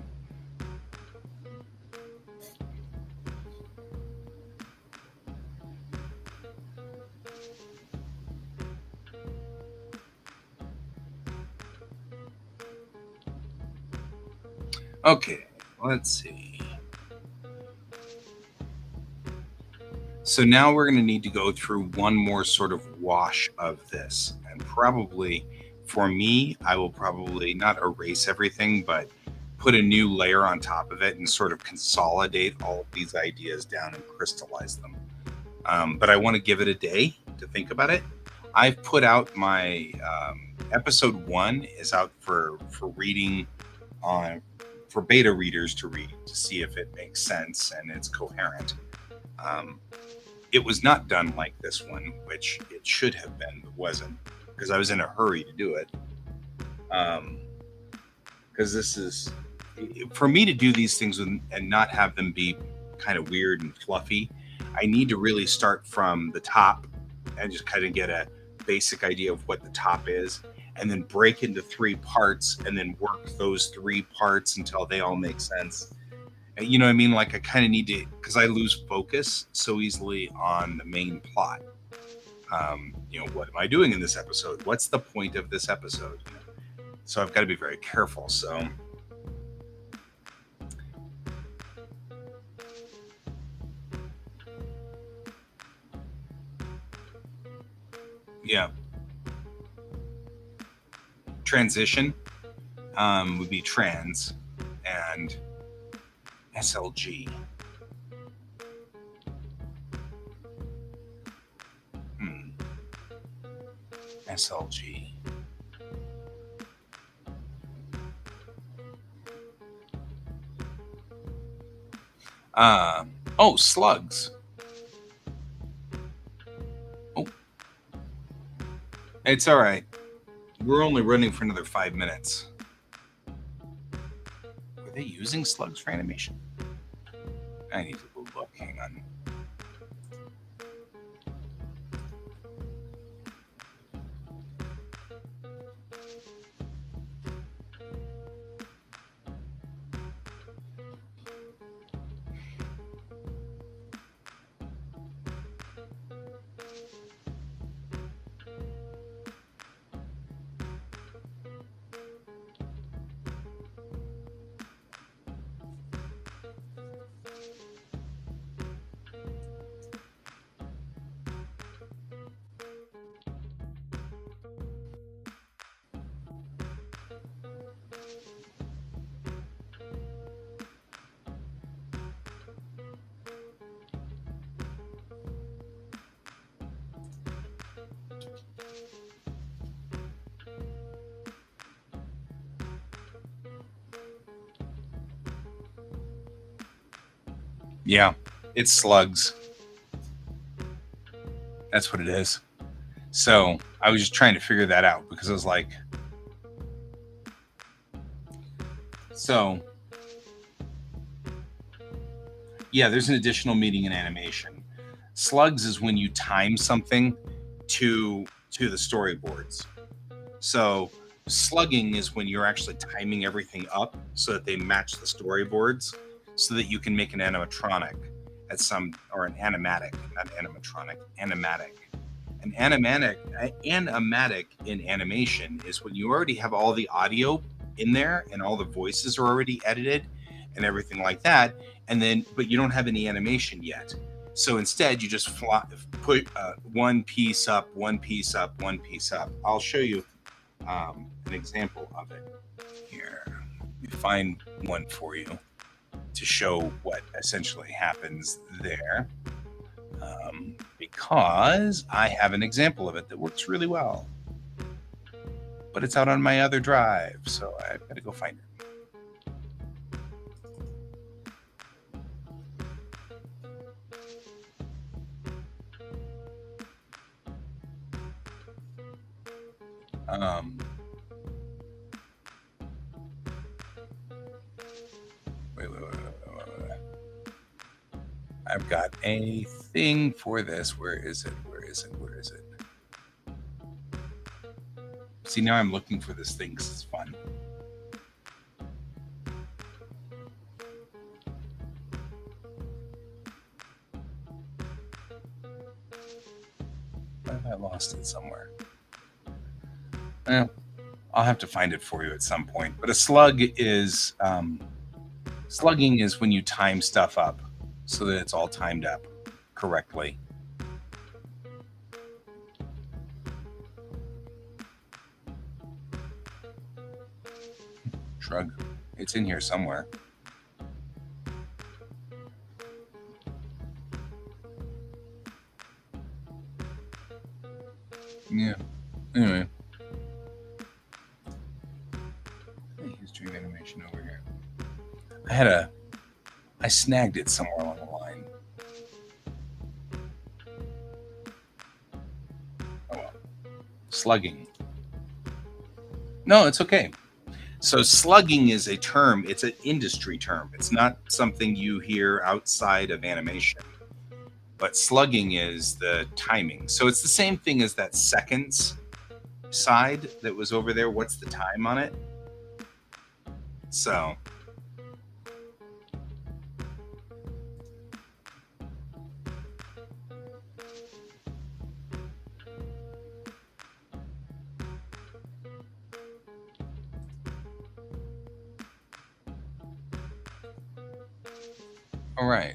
Speaker 1: Okay, let's see. So now we're going to need to go through one more sort of wash of this. And probably for me, I will probably not erase everything, but put a new layer on top of it and sort of consolidate all of these ideas down and crystallize them. But I want to give it a day to think about it. I've put out my episode 1 is out for reading on for beta readers to read to see if it makes sense and it's coherent. It was not done like this one, which it should have been, but wasn't, because I was in a hurry to do it. Because this is, for me to do these things and not have them be kind of weird and fluffy, I need to really start from the top and just kind of get a basic idea of what the top is, and then break into 3 parts and then work those 3 parts until they all make sense. You know what I mean? Like I kind of need to, because I lose focus so easily on the main plot. What am I doing in this episode? What's the point of this episode? So I've got to be very careful. So yeah, transition would be trans and SLG. SLG. Slugs. Oh, it's all right. We're only running for another 5 minutes. Were they using slugs for animation? I need to look. Hang on. Yeah, it's slugs. That's what it is. So I was just trying to figure that out because I was like, so yeah, there's an additional meaning in animation. Slugs is when you time something to the storyboards. So slugging is when you're actually timing everything up so that they match the storyboards, so that you can make an animatronic at some, or an animatic, not animatronic, animatic. An animatic in animation is when you already have all the audio in there and all the voices are already edited and everything like that, and then but you don't have any animation yet. So instead, you just put one piece up, one piece up, one piece up. I'll show you an example of it here. Let me find one for you to show what essentially happens there, because I have an example of it that works really well, but it's out on my other drive, so I've got to go find it. Wait. I've got a thing for this. Where is it? See, now I'm looking for this thing because it's fun. I lost it somewhere. Well, I'll have to find it for you at some point. But a slug is slugging is when you time stuff up so that it's all timed up correctly. Shrug. It's in here somewhere. Yeah. Anyway. History of animation over here. I snagged it somewhere along the line. Oh well. Slugging. No, it's okay. So slugging is a term. It's an industry term. It's not something you hear outside of animation. But slugging is the timing. So it's the same thing as that seconds side that was over there. What's the time on it? So all right.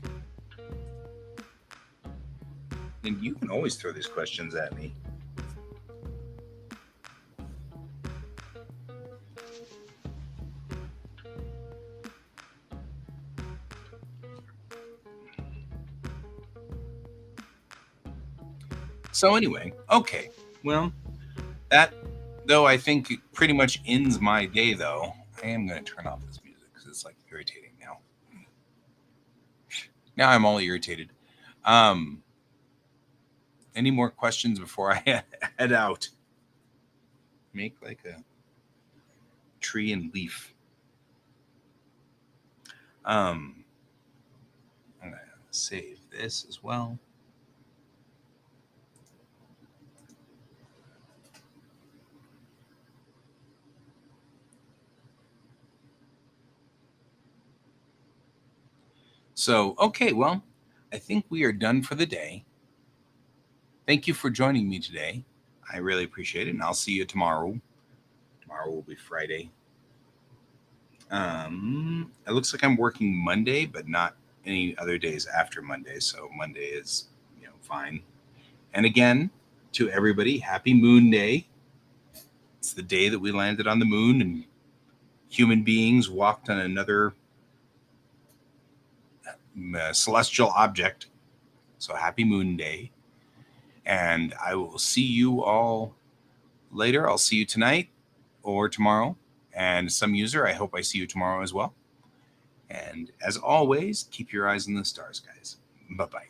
Speaker 1: And you can always throw these questions at me. So anyway, okay. Well, that, though, I think it pretty much ends my day, though. I am going to turn off this music because it's like irritating now. Now I'm all irritated. Any more questions before I head out? Make like a tree and leaf. I'm going to save this as well. So, okay, well, I think we are done for the day. Thank you for joining me today. I really appreciate it, and I'll see you tomorrow. Tomorrow will be Friday. It looks like I'm working Monday, but not any other days after Monday. So Monday is, fine. And again, to everybody, happy Moon Day. It's the day that we landed on the moon and human beings walked on another celestial object. So happy Moon Day. And I will see you all later. I'll see you tonight or tomorrow. And some user, I hope I see you tomorrow as well. And as always, keep your eyes on the stars, guys. Bye-bye.